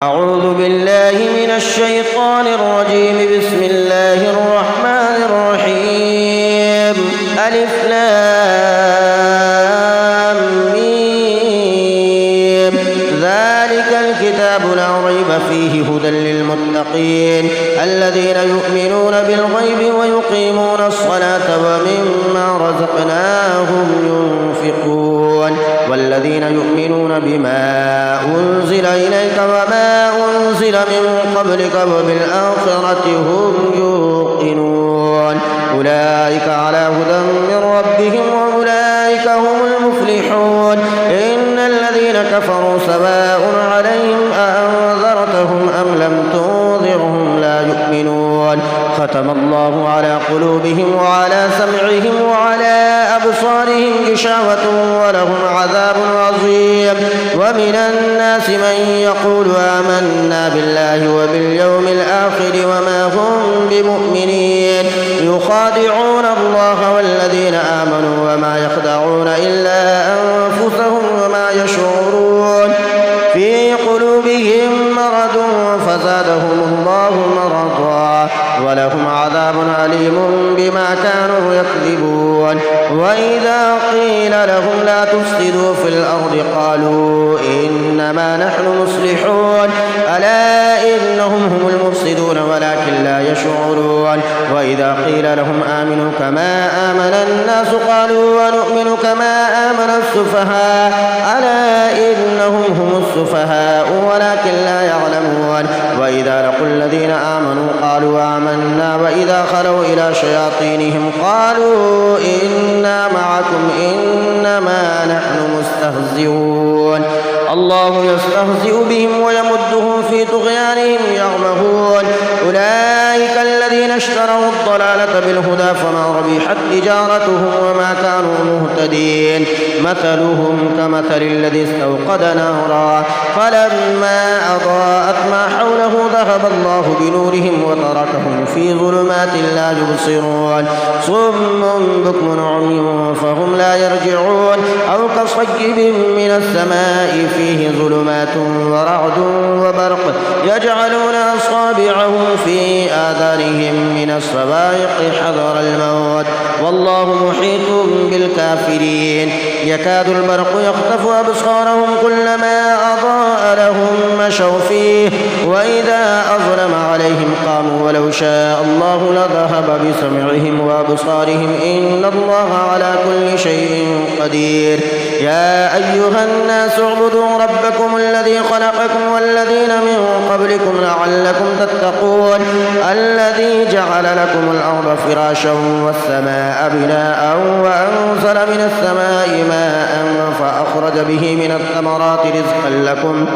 أعوذ بالله من الشيطان الرجيم. بسم الله الرحمن الرحيم. ألف لام ميم. ذلك الكتاب لا ريب فيه هدى للمتقين الذين يؤمنون بالغيب ويقيمون الصلاة ومما رزقناهم ينفقون والذين يؤمنون بما أنزل إليك وما أنزل من قبلك وبالآخرة هم يوقنون أولئك على هدى من ربهم وأولئك هم المفلحون. إن الذين كفروا سواء عليهم أأنذرتهم أم لم تنذرهم لا يؤمنون. ختم الله على قلوبهم وعلى سمعهم وعلى أبصارهم غشاوة ولهم عذاب عظيم. ومن الناس من يقول آمنا بالله وباليوم الآخر وما هم بمؤمنين يخادعون الله والذين آمنوا وما يخدعون إلا أنفسهم وما يشعرون. في قلوبهم مرض فزادهم الله مرضا ولهم عذاب أليم بما كانوا يكذبون. وإذا قيل لهم لا تفسدوا في الأرض قالوا إنما نحن مصلحون ألا إنهم هم المفسدون ولكن لا يشعرون. وإذا قيل لهم آمنوا كما آمن الناس قالوا ونؤمن كما آمن السفهاء ألا إنهم هم السفهاء ولكن لا يعلمون. وإذا لقوا الذين آمنوا قالوا آمنا وإذا خلوا إلى شياطينهم قالوا إنا معكم إنما نحن مستهزئون. الله يستهزئ بهم ويمدهم في طغيانهم يعمهون. أولئك الذين اشتروا الضلالة بالهدى فما ربحت تجارتهم وما كانوا مهتدين. مثلهم كمثل الذي استوقد نارا فلما أضاءت ما حوله ذهب الله بنورهم وتركهم في ظلمات لا يبصرون. صم بكم عمي فهم لا يرجعون. أو كصيب من السماء فيه ظلمات ورعد وبرق يجعلون أصابعهم في آذانهم من الصواعق حذر الموت والله محيط بالكافرين. يكاد البرق يخطف أبصارهم كلما أضاء لهم مشوا فيه وإذا أظلم عليهم قاموا ولو شاء الله لذهب بسمعهم وأبصارهم إن الله على كل شيء قدير. يا أيها الناس اعبدوا ربكم الذي خلقكم والذين من قبلكم لعلكم تتقون. الذي جعل لكم الأرض فراشا والسماء بناء وأنزل من السماء ماء فأخرج به من الثمرات رزقا لكم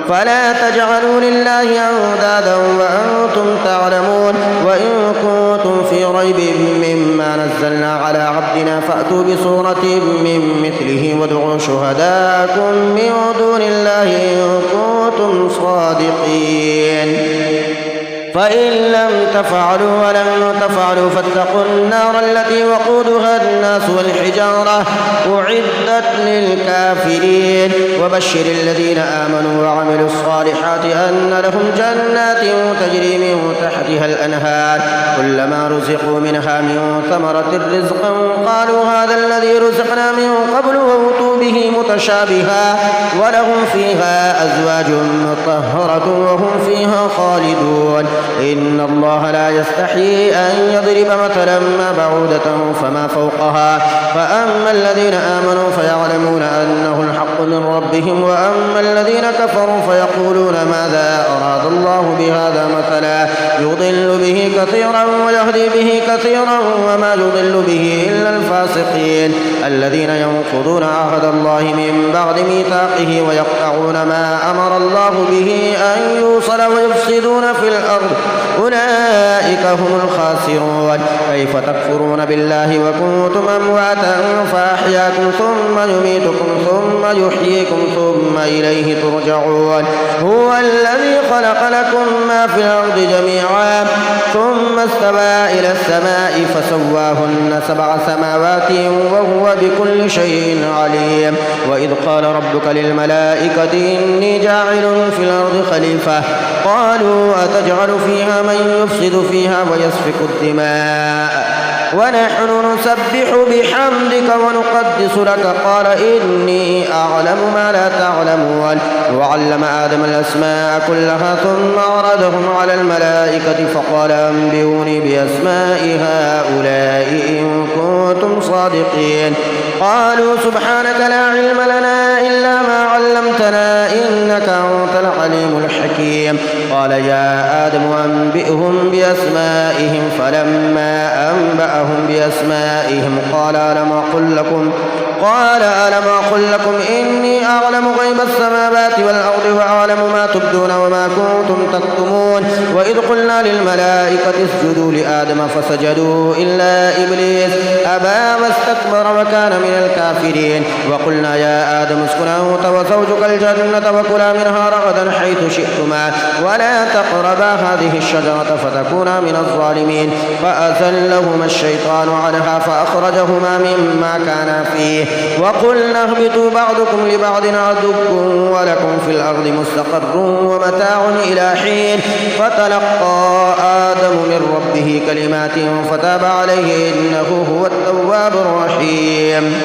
فلا تجعلوا لله أندادا وأنتم تعلمون. وإن كنتم في ريب مما نزلنا على عبدنا فأتوا بسورة من مثله وادعوا شهداءكم من دون الله إن كنتم صادقين. فإن لم تفعلوا ولم تفعلوا فاتقوا النار التي وقودها الناس والحجارة أعدت للكافرين. وبشر الذين آمنوا وعملوا الصالحات أن لهم جنات تجري من تحتها الأنهار كلما رزقوا منها من ثمرة رزقا قالوا هذا الذي رزقنا من قبل وأوتوا به متشابها ولهم فيها أزواج مطهرة وهم فيها خالدون. إن الله لا يستحيي أن يضرب مثلا ما بعودة فما فوقها فأما الذين آمنوا فيعلمون أنه الحق من ربهم وأما الذين كفروا فيقولون ماذا أراد الله بهذا مثلا يضل به كثيرا ويهدي به كثيرا وما يضل به إلا الفاسقين الذين ينقضون عهد الله من بعد ميثاقه ويقطعون ما أمر الله به أن يوصل ويفسدون في الأرض أولئك هم الخاسرون. كيف تكفرون بالله وكنتم أمواتا فأحياكم ثم يميتكم ثم يحييكم ثم إليه ترجعون. هو الذي خلق لكم ما في الأرض جميعا ثم استوى إلى السماء فسواهن 7 سماوات وهو بكل شيء عليم. وإذ قال ربك للملائكة إني جاعل في الأرض خليفة قالوا أتجعل فيها من يفسد فيها ويسفك الدماء ونحن نسبح بحمدك ونقدس لك قال إني أعلم ما لا تعلمون. وعلم آدم الأسماء كلها ثم عرضهم على الملائكة فقال أنبئوني بأسماء هؤلاء إن كنتم صادقين. قالوا سبحانك لا علم لنا إلا ما علمتنا إنك أنت العليم الحكيم. قال يا آدم أنبئهم بأسمائهم فلما أنبأهم بأسمائهم قال ألم أقل لكم إني أعلم غيب السماوات والأرض وأعلم ما تبدون وما كنتم تكتمون. وإذ قلنا للملائكة اسجدوا لآدم فسجدوا إلا إبليس أبى واستكبر وكان من الكافرين. وقلنا يا آدم اسكن أنت وزوجك الجنة وكلا منها رغدا حيث شئتما ولا تقربا هذه الشجرة فتكونا من الظالمين. فأزلهما الشيطان عنها فأخرجهما مما كانا فيه وقلنا اهبطوا بعضكم لبعض عدو ولكم في الأرض مستقر ومتاع إلى حين. فتلقى آدم من ربه كلمات فتاب عليه إنه هو التواب الرحيم.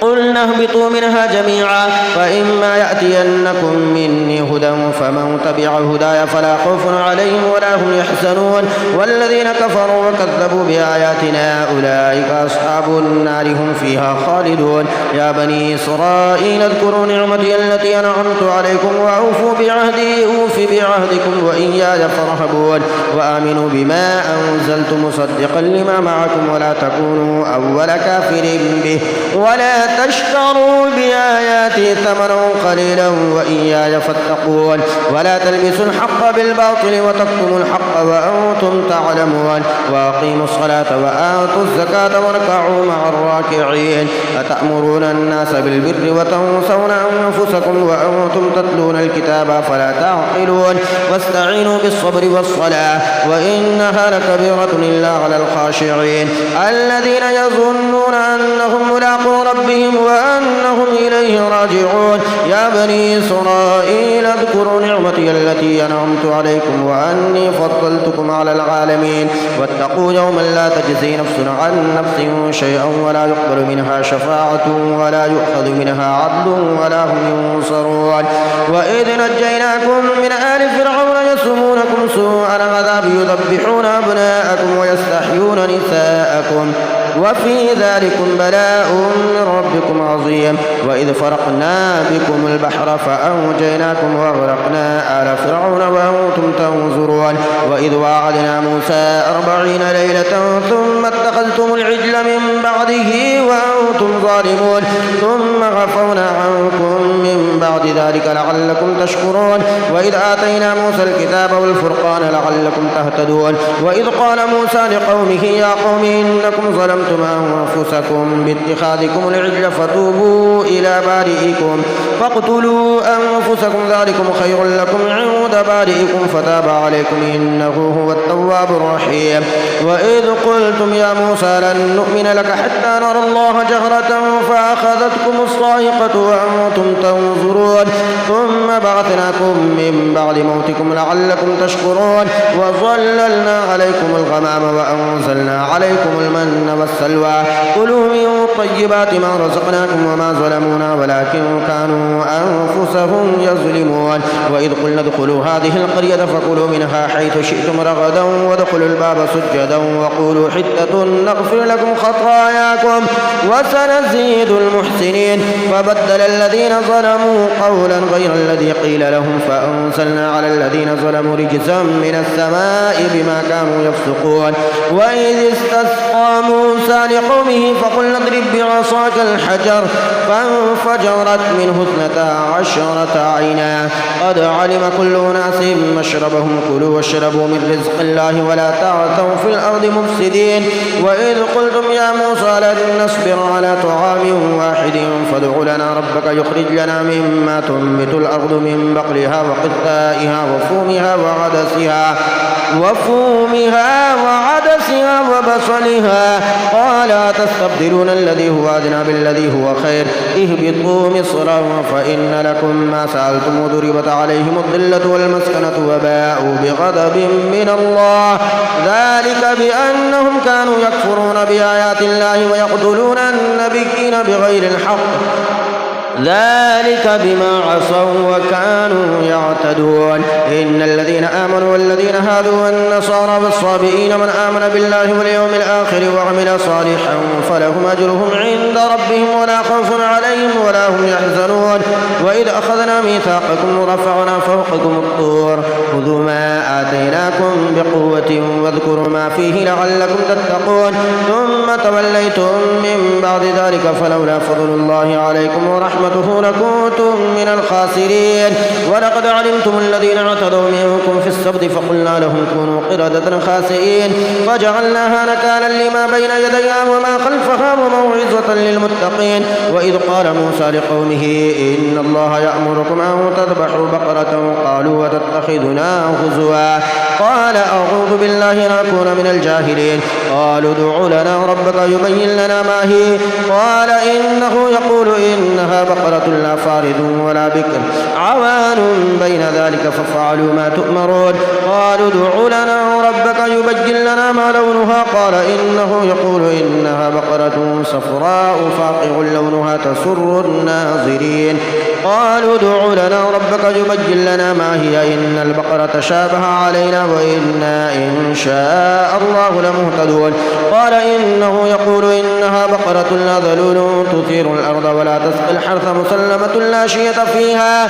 قلنا اهبطوا منها جميعا فإما يأتينكم مني هدى فمن تبع هداي فلا خوف عليهم ولا هم يحزنون. والذين كفروا وكذبوا بآياتنا أولئك أصحاب النار هم فيها خالدون. يا بني إسرائيل اذكروا نعمتي التي أنعمت عليكم وأوفوا بعهدي أوف بعهدكم وإياي فارهبون. وآمنوا بما أنزلت مصدقا لما معكم ولا تكونوا أول كافر به ولا تشتروا بآياتي ثمنا قليلا وإياي فاتقون. ولا تلبسوا الحق بالباطل وتكتموا الحق وأنتم تعلمون. وأقيموا الصلاة وآتوا الزكاة واركعوا مع الراكعين. أتأمرون الناس بالبر وتنسون أنفسكم وأنتم تتلون الكتاب فلا تعقلون. واستعينوا بالصبر والصلاة وإنها لكبيرة إلا على الخاشعين الذين يظنون أنهم ملاقو ربهم وأنهم إليه راجعون. يا بني إسرائيل اذكروا نعمتي التي أنعمت عليكم وأني فضلتكم على العالمين. واتقوا يوما لا تجزي نفس عن نفس شيئا ولا يقبل منها شفاعة ولا يؤخذ منها عدل ولا هم ينصرون. وإذ نجيناكم من آل فرعون يسومونكم سوء العذاب يذبحون أبناءكم ويستحيون نساءكم وفي ذلكم بلاء من ربكم عظيم. وإذ فرقنا بكم البحر فأنجيناكم وأغرقنا آل فرعون وأنتم تنظرون. وإذ وعدنا موسى 40 ليلة ثم اتخذتم العجل من بعده وأنتم ظالمون ثم غفونا عنكم من بعد ذلك لعلكم تشكرون. وإذ آتينا موسى الكتاب والفرقان لعلكم تهتدون. وإذ قال موسى لقومه يا قوم إنكم ظلمتم أنفسكم باتخاذكم العجل فتوبوا إلى بارئكم فاقتلوا أنفسكم ذلكم خير لكم عند بارئكم فتاب عليكم إنه هو التواب الرحيم. وإذ قلتم يا موسى لن نؤمن لك حتى نرى الله جهرة فأخذتكم الصاعقة وأنتم تنظرون ثم بعثناكم من بعد موتكم لعلكم تشكرون. وظللنا عليكم الغمام وأنزلنا عليكم المن والسلوى كلوا من طيبات ما رزقناكم وما ظلمونا ولكن كانوا أنفسهم يظلمون. وإذ قلنا ادخلوا هذه القرية فكلوا منها حيث شئتم رغدا وادخلوا الباب سجدا وقولوا حتة نغفر لكم خطاياكم وسنزيد المحسنين. فبدل الذين ظلموا قولا غير الذي قيل لهم فأنزلنا على الذين ظلموا رجزا من السماء بما كانوا يفسقون. وإذ استسقى موسى لقومه فقلنا اضرب بعصاك الحجر فانفجرت منه 12 عينا قد علم كل أناس مشربهم كلوا واشربوا من رزق الله ولا تعثوا في الأرض مفسدين وإذ قلتم يا موسى لن نصبر على طعام واحد فادع لنا ربك يخرج لنا مما تنبت الأرض من بقلها وقثائها وفومها وعدسها وبصلها قال تستبدلون الذي هو أدنى بالذي هو خير اهبطوا مصرا فإن لكم ما سألتم وضربت عليهم الذلة والمسكنة وباءوا بغضب من الله ذلك بأنهم كانوا يكفرون بآيات الله ويقتلون النبيين بغير الحق ذلك بما عصوا وكانوا يعتدون إن الذين آمنوا والذين هادوا والنصارى والصابئين من آمن بالله واليوم الآخر وعمل صالحا فلهم أجرهم عند ربهم ولا خوف عليهم ولا هم يحزنون وإذ أخذنا ميثاقكم ورفعنا فوقكم الطور خذوا ما آتيناكم بقوة واذكروا ما فيه لعلكم تتقون ثم توليتم من بعد ذلك فلولا فضل الله عليكم ورحمته لكنتم من الخاسرين ولقد علمتم الذين اعتدوا منكم في السبت فقلنا لهم كونوا قردة خاسئين فجعلناها نكالا لما بين يديها وما خلفها وموعظة للمتقين وإذ قال موسى لقومه إن الله يأمركم أن تذبحوا بقرة قالوا وتتخذنا هزوا قال أعوذ بالله أن أكون من الجاهلين قالوا ادع لنا ربك يبين لنا ما هي قال إنه يقول إنها بقرة لا فارض ولا بكر عوان بين ذلك ففعلوا ما تؤمرون قالوا ادع لنا ربك يبين لنا ما لونها قال إنه يقول إنها بقرة صفراء فاقع لونها تسر الناظرين قالوا ادع لنا ربك يبين لنا ما هي إن البقرة شابه علينا وإنا إن شاء الله لمهتدون قال إنه يقول إنها بقرة لا ذلول تثير الأرض ولا تسقي الحرث مسلمة لا شية فيها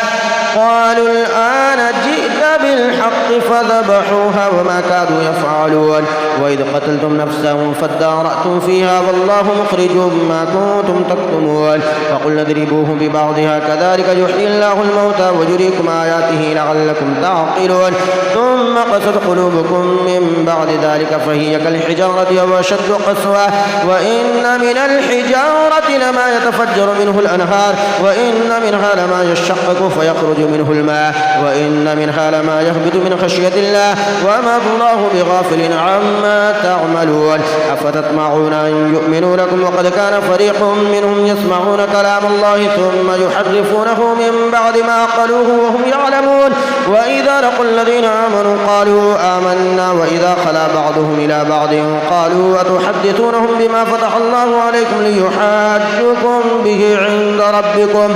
قالوا الآن جئت بالحق فذبحوها وما كادوا يفعلون وإذ قتلتم نفسا فادارأتم فيها والله مخرج ما كنتم تكتمون فقلنا اضربوه ببعضها كذلك يحيي الله الموتى ويريكم آياته لعلكم تعقلون ثم قست قلوبكم من بعد ذلك فهي كالحجارة أو أشد قسوة وإن من الحجارة لما يتفجر منه الأنهار وإن منها لما يشقق فيخرج منه الماء وإن منها لما يهبط من خشية الله وما الله بغافل عما تعملون أفتطمعون أن يؤمنوا لكم وقد كان فريق منهم يسمعون كلام الله ثم يحرفونه من بعد ما قالوه وهم يعلمون وإذا لقوا الذين آمنوا قالوا آمنا وإذا خلا بعضهم إلى بعض قالوا أتحدثونهم بما فتح الله عليكم ليحاجوكم به عند ربكم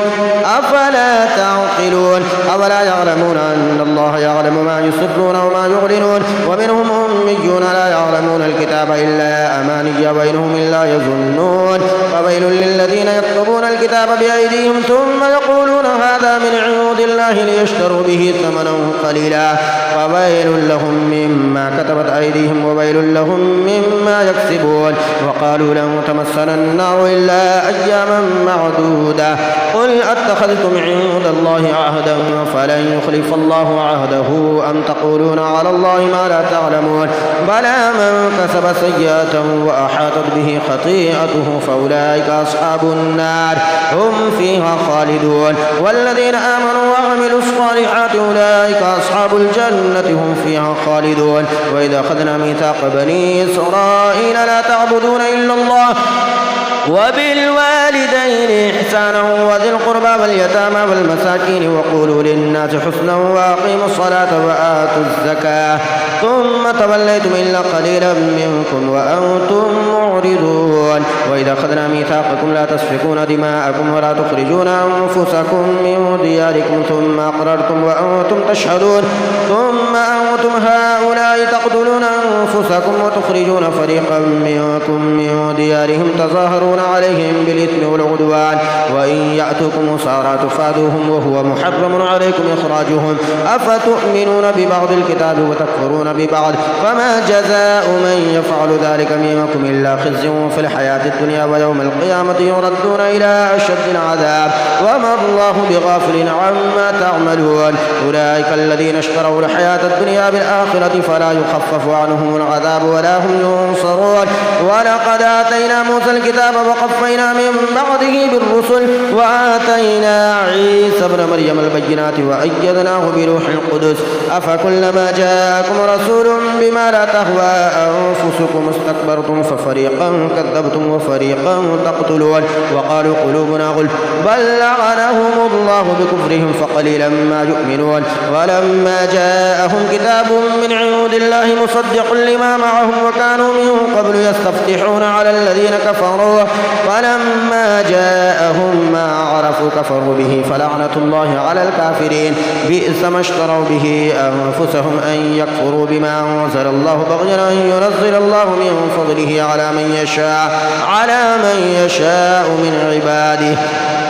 أفلا تعقلون أولا يعلمون أن الله يعلم ما يسرون وما يعلنون ومنهم أميون لا يعلمون الكتاب إلا أماني وإنهم إلا يظنون فويل للذين يكتبون الكتاب بأيديهم ثم يقولون هذا من عند الله ليشتروا به ثمنا قليلا فويل لهم مما كتبت أيديهم وويل لهم مما يكسبون وقالوا لن تمسنا النار إلا أياما معدودة قل أتخذتم عند الله عهدا فلن يخلف الله عهده أم تقولون على الله ما لا تعلمون بلى من كسب سيئة وأحاطت به خطيئته فأولئك أصحاب النار هم فيها خالدون والذين آمنوا وعملوا الصالحات أولئك أصحاب الجنة هم فيها خالدون وإذا أخذنا ميثاق بني إسرائيل لا تعبدون إلا الله وبالوالدين إحسانا وذي القربى واليتامى والمساكين وقولوا للناس حسنا وأقيموا الصلاة وآتوا الزكاة ثم توليتم إلا قليلا منكم وأنتم معرضون وإذا أخذنا ميثاقكم لا تسفكون دماءكم ولا تخرجون أنفسكم من دياركم ثم أقررتم وأنتم تشهدون ثم أنتم هؤلاء تقتلون أنفسكم وتخرجون فريقا منكم من ديارهم تظاهرون عليهم بالإثم والعدوان وإن يأتوكم أسارى تفادوهم وهو محرم عليكم إخراجهم أفتؤمنون ببعض الكتاب وتكفرون يكفرون ببعض فما جزاء من يفعل ذلك منكم إلا خزي في الحياة الدنيا ويوم القيامة يردون إلى أشد العذاب وما الله بغافل عما تعملون أولئك الذين اشتروا الحياة الدنيا بالآخرة فلا يخفف عنهم العذاب ولا هم ينصرون ولقد آتينا موسى الكتاب وقفينا من بعده بالرسل وآتينا عيسى ابن مريم البينات وأيدناه بروح القدس أفكلما جاءكم رسول بما لا تهوى أنفسكم استكبرتم ففريقا كذبتم وفريقا تقتلون وقالوا قلوبنا غلف بل لعنهم الله بكفرهم فقليلا ما يؤمنون ولما جاءهم كتاب من عند الله مصدق لما معهم وكانوا من قبل يستفتحون على الذين كفروا فلما جاءهم ما عرفوا كفروا به فلعنة الله على الكافرين بئس ما اشتروا به أنفسهم أن يكفروا بما أنزل الله بغيا أن ينزل الله من فضله على من يشاء من عباده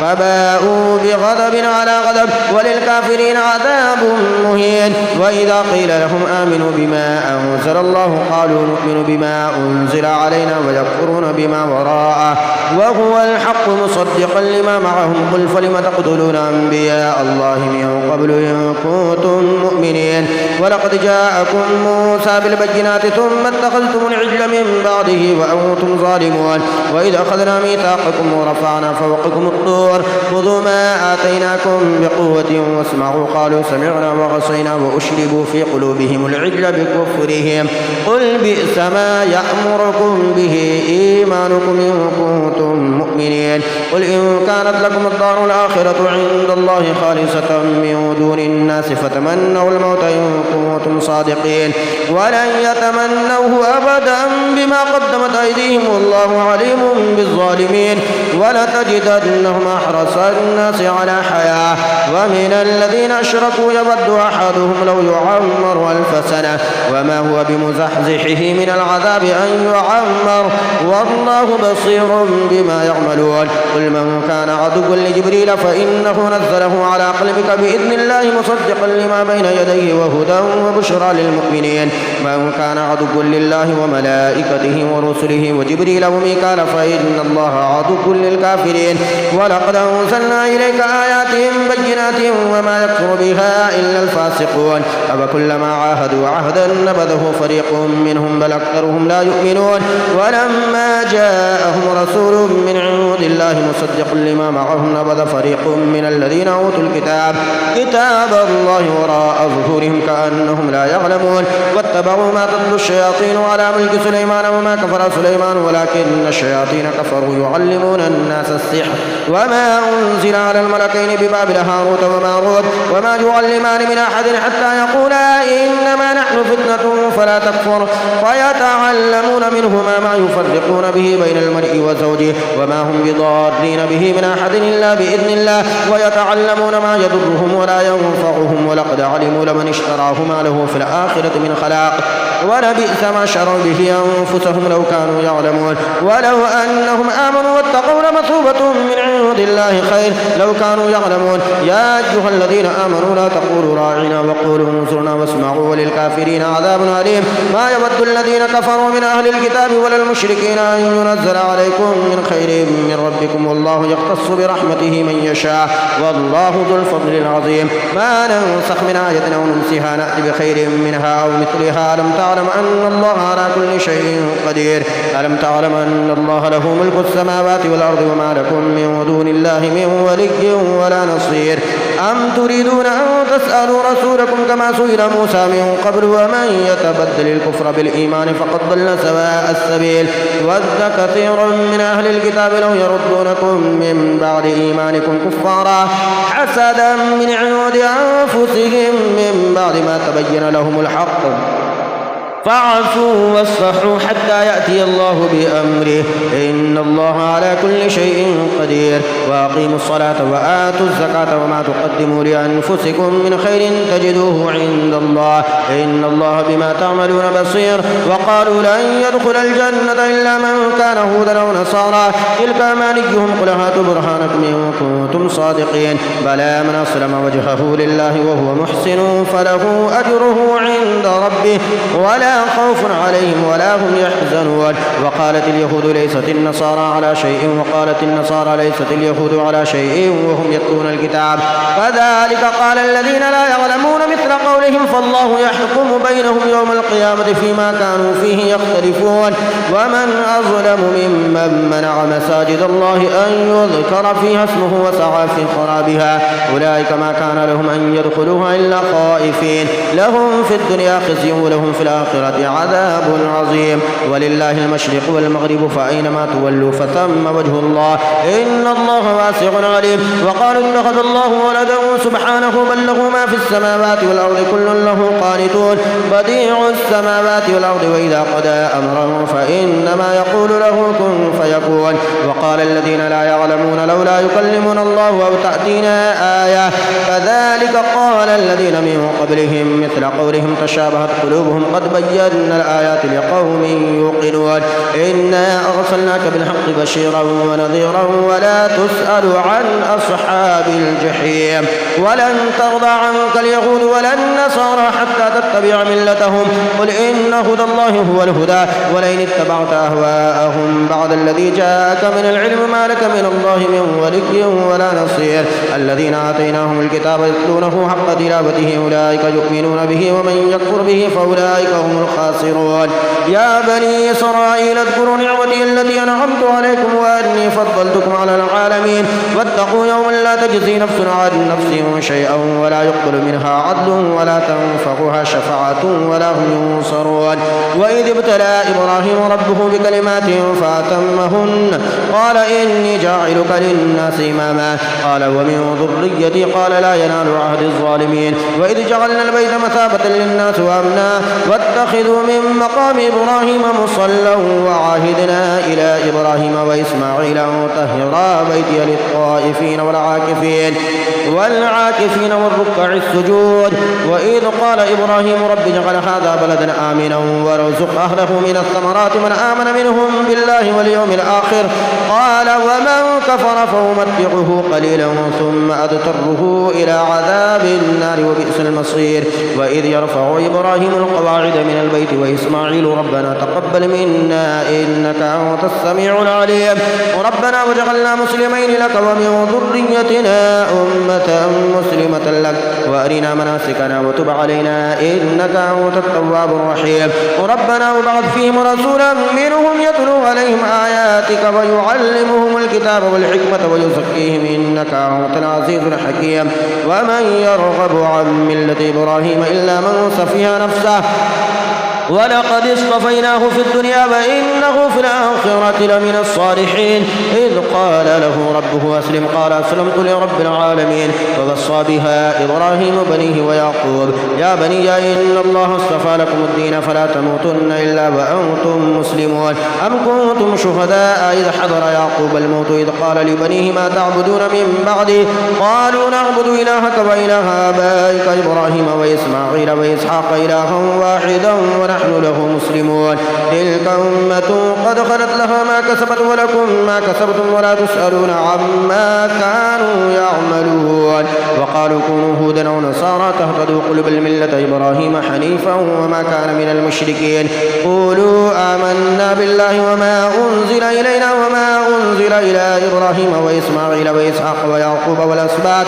فباءوا بغضب على غضب وللكافرين عذاب مهين وإذا قيل لهم آمنوا بما أنزل الله قالوا نؤمن بما أنزل علينا ويكفرون بما وراءه وهو الحق مصدقا لما معهم قل فلم تقتلون أنبياء الله من قبل إن كنتم مؤمنين ولقد جاءكم موسى بالبينات ثم اتخذتم العجل من بعده وأنتم ظالمون وإذ أخذنا ميثاقكم ورفعنا فوقكم الطور خذوا ما آتيناكم بقوة واسمعوا قالوا سمعنا وعصينا وأشربوا في قلوبهم العجل بكفرهم قل بئس ما يأمركم به إيمانكم إن كنتم مؤمنين قل إن كانت لكم الدار الآخرة عند الله خالصة من دون الناس فتمنوا الموت إن كنتم صادقين ولن يتمنوه أبدا بما قدمت أيديهم والله عليم بالظالمين ولتجدنهم أحرص الناس على حياة ومن الذين أشركوا يود أحدهم لو يعمر 1000 سنة وما هو بمزحزحه من العذاب أن يعمر والله بصير بما يعملون قل من كان عدوا لجبريل فإنه نزله على قلبك بإذن الله مصدقا لما بين يديه وهدى وبشرى للمؤمنين من كان عدوا لله وملائكته ورسله وجبريل وميكال فإن الله عدو للكافرين ولقد أنزلنا إليك آيات بينات وما يكفر بها إلا الفاسقون أفكلما عاهدوا عهدا نبذه فريق منهم بل أكثرهم لا يؤمنون ولما جاءهم رسول من عند الله مصدق لما معهم نبذ فريق من الذين أوتوا كتاب الله وراء ظهورهم كأنهم لا يعلمون واتبعوا ما تتلو الشياطين على ملك سليمان وما كفر سليمان ولكن الشياطين كفروا يعلمون الناس السحر وما أنزل على الملكين ببابل هاروت وماروت وما يعلمان من أحد حتى يقولا إنما نحن فتنة فلا تكفر فيتعلمون منهما ما يفرقون به بين المرء وزوجه وما هم بضارين به من أحد إلا بإذن الله ويتعلمون ما يضرهم ولا ينفعهم ولقد علموا لمن اشتراه ما له في الآخرة من خلاق ولبئس ما شروا به أنفسهم لو كانوا يعلمون ولو أنهم آمنوا واتقوا لمثوبة من عند الله خير لو كانوا يعلمون يا أيها الذين آمنوا لا تقولوا راعنا وقولوا انظرنا واسمعوا وللكافرين عذاب أليم ما يود الذين كفروا من أهل الكتاب ولا المشركين أن ينزل عليكم من خير من ربكم والله يختص برحمته من يشاء والله ذو الفضل العظيم ما ننسخ من آية أو ننسها نأتي بخير منها أو مثلها ألم تعلم أن الله على كل شيء قدير ألم تعلم أن الله له ملك السماوات والأرض وما لكم من دون الله من ولي ولا نصير أم تريدون أن تسألوا رسولكم كما سئل موسى من قبل ومن يتبدل الكفر بالإيمان فقد ضل سواء السبيل ود كثير من أهل الكتاب لو يردونكم من بعد إيمانكم كفارا حسدا من عند أنفسهم من بعد ما تبين لهم الحق فاعفوا واصفحوا حتى يأتي الله بأمره إن الله على كل شيء قدير وأقيموا الصلاة وآتوا الزكاة وما تقدموا لأنفسكم من خير تجدوه عند الله إن الله بما تعملون بصير وقالوا لن يدخل الجنة إلا من كان هودا أو نصارى تلك أمانيهم قل هاتوا برهانكم إن كنتم صادقين بلى من أسلم وجهه لله وهو محسن فله أجره عند ربه ولا خوف عليهم ولا هم يحزنون وقالت اليهود ليست النصارى على شيء وقالت النصارى ليست اليهود على شيء وهم يتلون الكتاب كذلك قال الذين لا يعلمون مثل قولهم فالله يحكم بينهم يوم القيامة فيما كانوا فيه يختلفون ومن أظلم ممن منع مساجد الله أن يذكر فيها اسمه وسعى في خرابها أولئك ما كان لهم أن يدخلوها إلا خائفين لهم في الدنيا خزي ولهم في الآخرة عذاب عظيم ولله المشرق والمغرب فأينما تولوا فثم وجه الله إن الله واسع عليم وقالوا اتخذ الله ولدا سبحانه بل له ما في السماوات والأرض كل له قانتون بديع السماوات والأرض وإذا قضى أمرا فإنما يقول له كن فيكون وقال الذين لا يعلمون لولا يكلمنا الله أو تأتينا آية كذلك قال الذين من قبلهم مثل قولهم تشابهت قلوبهم قد بينا الآيات لقوم يوقنون إنا أرسلناك بالحق بشيرا ونذيرا ولا تسأل عن أصحاب الجحيم ولن ترضى عنك اليهود ولا النصارى حتى تتبع ملتهم قل إن هدى الله هو الهدى ولئن اتبعت أهواءهم بعد الذي جاءك من العلم ما لك من الله من ولي ولا نصير الذين آتيناهم الكتاب يتلونه حق تلاوته أولئك يؤمنون به ومن يكفر به فأولئك هم الخاسرون يا بني إسرائيل اذكروا نعمتي التي أنعمت عليكم وأني فضلتكم على العالمين واتقوا يوما لا تجزي نفس عن نفس شيئا ولا يقبل منها عدل ولا تنفعها شفاعة ولا هم ينصرون وإذ ابتلى إبراهيم ربه بكلمات فأتمهن قال إني جاعلك للناس إماما قال ومن ذريتي قال لا ينال عهد الظالمين وإذ جعلنا البيت مثابة للناس وأمنا واتخذوا من مقام إبراهيم مصلى وعاهدنا إلى إبراهيم وإسماعيل أن طهرا بيتي للطائفين والعاكفين والركع السجود وإذ قال إبراهيم رب اجعل هذا بلدا آمنا وارزق أهله من الثمرات من آمن منهم بالله واليوم الآخر قال ومن كفر فأمتعه قليلا ثم أضطره إلى عذاب النار وبئس المصير وإذ يرفع إبراهيم القواعد من البيت وإسماعيل ربنا تقبل منا إنك أنت السميع العليم ربنا واجعلنا مسلمين لك ومن ذريتنا أمة مسلمة لك وأرنا مناسكنا وتب علينا إنك أنت التواب الرحيم ربنا وابعث فيهم رسولا منهم يتلو عليهم آياتك ويعلمهم الكتاب والحكمة ويزكيهم إنك أنت العزيز الحكيم ومن يرغب عن ملة إبراهيم إلا من سفه نفسه ولقد اصطفيناه في الدنيا وإنه في الآخرة لمن الصالحين إذ قال له ربه أسلم قال أسلمت لرب العالمين ووصى بها إبراهيم بنيه ويعقوب يا بني إن الله اصطفى لكم الدين فلا تموتن إلا وأنتم مسلمون أم كنتم شهداء إذ حضر يعقوب الموت إذ قال لبنيه ما تعبدون من بعدي قالوا نعبد إلهك وإله آبائك إبراهيم وإسماعيل وإسحاق إلها واحدا ونحن له مسلمون تلك أمة قد خلت لها ما كسبت ولكم ما كسبتم ولا تسألون عما كانوا يعملون وقالوا كونوا هودا أو نصارى تهتدوا قل بل ملة إبراهيم حنيفا وما كان من المشركين قولوا آمنا بالله وما أنزل إلينا وما أنزل إلى إبراهيم وإسماعيل وإسحاق ويعقوب والأسباط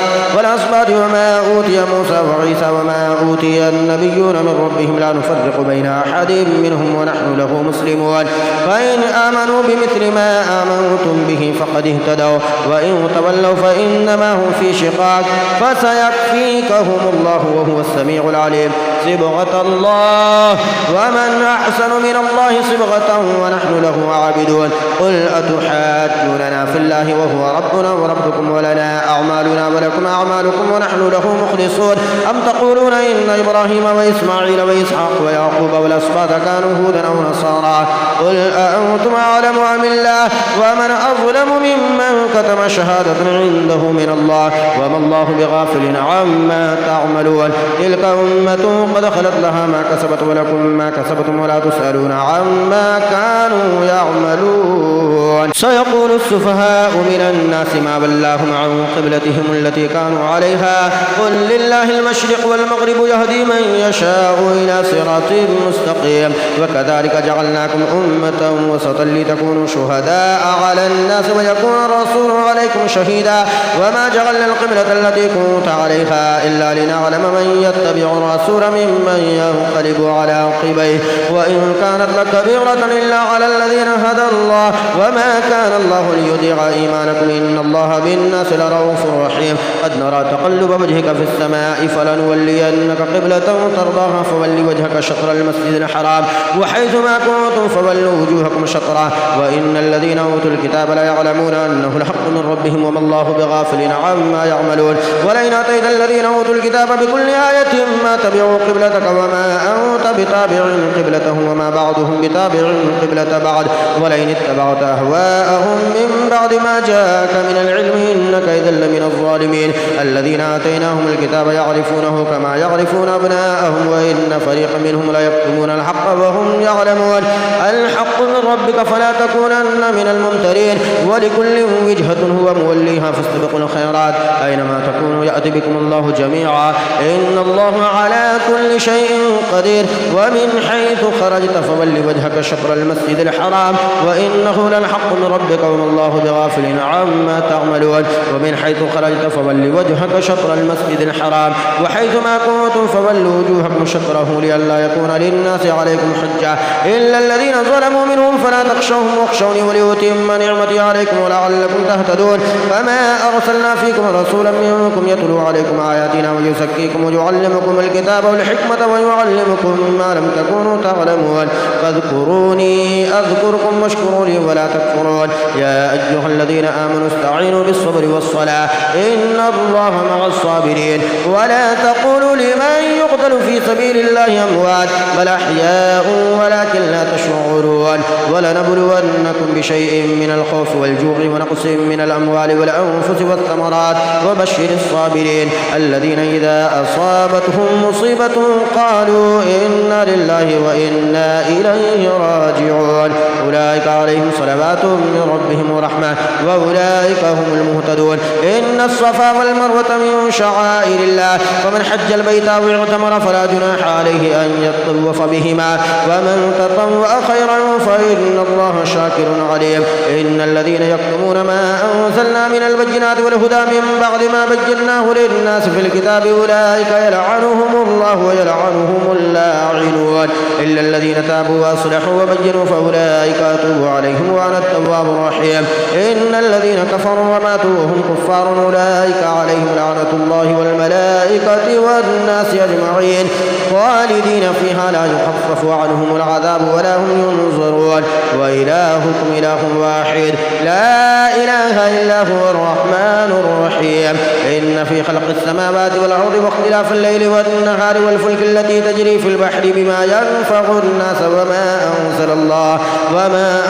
وما أوتي موسى وعيسى وما أوتي النبيون من ربهم لا نفرق بين أحد منهم ونحن له مسلمون فإن آمنوا بمثل ما آمنتم به فقد اهتدوا وإن تولوا فإنما هم في شقاق فسيكفيكهم الله وهو السميع العليم صبغة الله ومن أحسن من الله صبغة ونحن له عابدون قل أتحاجوننا في الله وهو ربنا وربكم ولنا أعمالنا ولكم أعمالكم ونحن له مخلصون أم تقولون إن إبراهيم وإسماعيل وإسحاق ويعقوب والأسباط كانوا هودا أو نصارى قل أأنتم أعلم أم الله ومن أظلم ممن كتم شهادة عنده من الله وما الله بغافل عما تعملون تلك أمة قد خلت لها ما كسبت ولكم ما كسبتم ولا تسألون عما كانوا يعملون سيقول السفهاء من الناس ما بلاهم عن قبلتهم التي كانوا عليها قل لله المشرق والمغرب يهدي من يشاء إلى صراط مستقيم وكذلك جعلناكم أمة وسطا لتكونوا شهداء على الناس ويكون الرسول عليكم شهيدا وما جعلنا القبلة التي كنت عليها إلا لنعلم من يتبع الرسول ممن ينقلب على عقبيه وإن كانت لكبيرة إلا على الذين هدى الله وما كان الله ليضيع إيمانكم إن الله بالناس لرؤوف رحيم قد نرى تقلب وجهك في السماء فلنولينك قبلة ترضاها فول وجهك شطر المسجد الحرام وحيث ما كنتم فولوا وجوهكم شطره وإن الذين أوتوا الكتاب لا يعلمون أنه الحق من ربهم وما الله بغافل عما يعملون ولئن أتيت الذين أوتوا الكتاب بكل آية ما تبعوا قبلتك وما أنت بتابع قبلتهم وما بعضهم بتابع قبلة بعض ولئن اتبعت أهواءهم من بعد ما جاءك من العلم إنك إذا لمن الظالمين الذين آتيناهم الكتاب يعرفونه كما يعرفون أبناءهم وإن فريقا منهم لا يكتمون الحق وهم يعلمون الحق من ربك فلا تكونن من الممترين ولكل وجهة هو موليها فاستبقوا الخيرات أينما تكونوا يأتي بكم الله جميعا إن الله على كل شيء قدير ومن حيث خرجت فول وجهك شطر المسجد الحرام وإنه للحق من ربك وما الله بغافل عما تعملون ومن حيث خرجت فول وجهك شطر المسجد الحرام وحيث ما كنتم فولوا وجوهكم شطره لئلا يكون للناس عليكم حجة إلا الذين ظلموا منهم فلا تخشوهم واخشوني ولأتم نعمتي عليكم ولعلكم تهتدون فما أرسلنا فيكم رسولا منكم يتلو عليكم آياتنا ويزكيكم ويعلمكم الكتاب والحكمة ويعلمكم ما لم تكونوا تعلمون فاذكروني أذكركم واشكروا لي ولا تكفرون يا أيها الذين آمنوا استعينوا بالصبر والصلاة إن الله مع الصابرين ولا تقولوا لمن يقتل في سبيل الله أموات بل أحياء ولكن لا تشعرون ولنبلونكم بشيء من الخوف والجوع ونقص من الأموال والأنفس والثمرات وبشر الصابرين الذين إذا أصابتهم مصيبة قالوا إنا لله وإنا إليه راجعون أولئك عليهم صلوات من ربهم ورحمة وأولئك هم المهتدون إن الصفا والمروة من شعائر الله فمن حج البيت أو اعتمر فلا جناح عليه أن يطوف بهما ومن تطوع خيرا فإن الله شاكر عليم إن الذين يكتمون ما أنزلنا من البينات والهدى من بعد ما بيناه للناس في الكتاب أولئك يلعنهم الله ويلعنهم اللاعنون إلا الذين تابوا وأصلحوا وبينوا فأولئك أتوب عليهم وأنا التواب الرحيم إن الذين كفروا وماتوا وهم كفار أولئك عليهم لعنة الله والملائكة والناس أجمعين خالدين فيها لا يخفف عنهم العذاب ولا هم ينظرون وإلهكم إله واحد لا إله إلا هو الرحمن الرحيم إن في خلق السماوات والأرض واختلاف الليل والنهار والفلك التي تجري في البحر بما ينفع الناس وما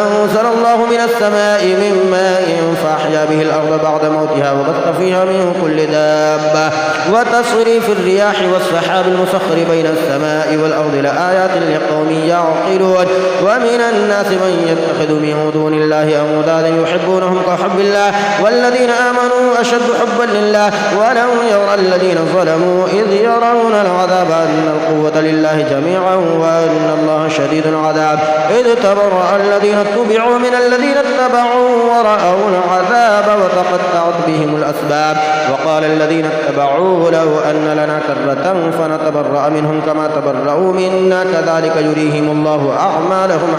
أنزل الله من السماء من ماء فأحيا به الأرض بعد موتها وبث فيها من كل دابة وتصريف الرياح والسحاب المسخر بين السماء والأرض لآيات لقوم يعقلون ومن الناس من يتخذ من دون الله أندادا يحبونهم كحب الله والذين آمنوا أشد حبا لله ولو يرى الذين ظلموا إذ يرون العذاب أن القوة لله جميعا وأن الله شديد العذاب إذ تبرأ الذين اتبعوا من الذين اتبعوا ورأوا العذاب وتقطعت بهم الأسباب وقال الذين اتبعوا لو أن لنا كرة فنتبرأ منهم كما وتبرأوا منا كذلك يريهم الله أعمالهم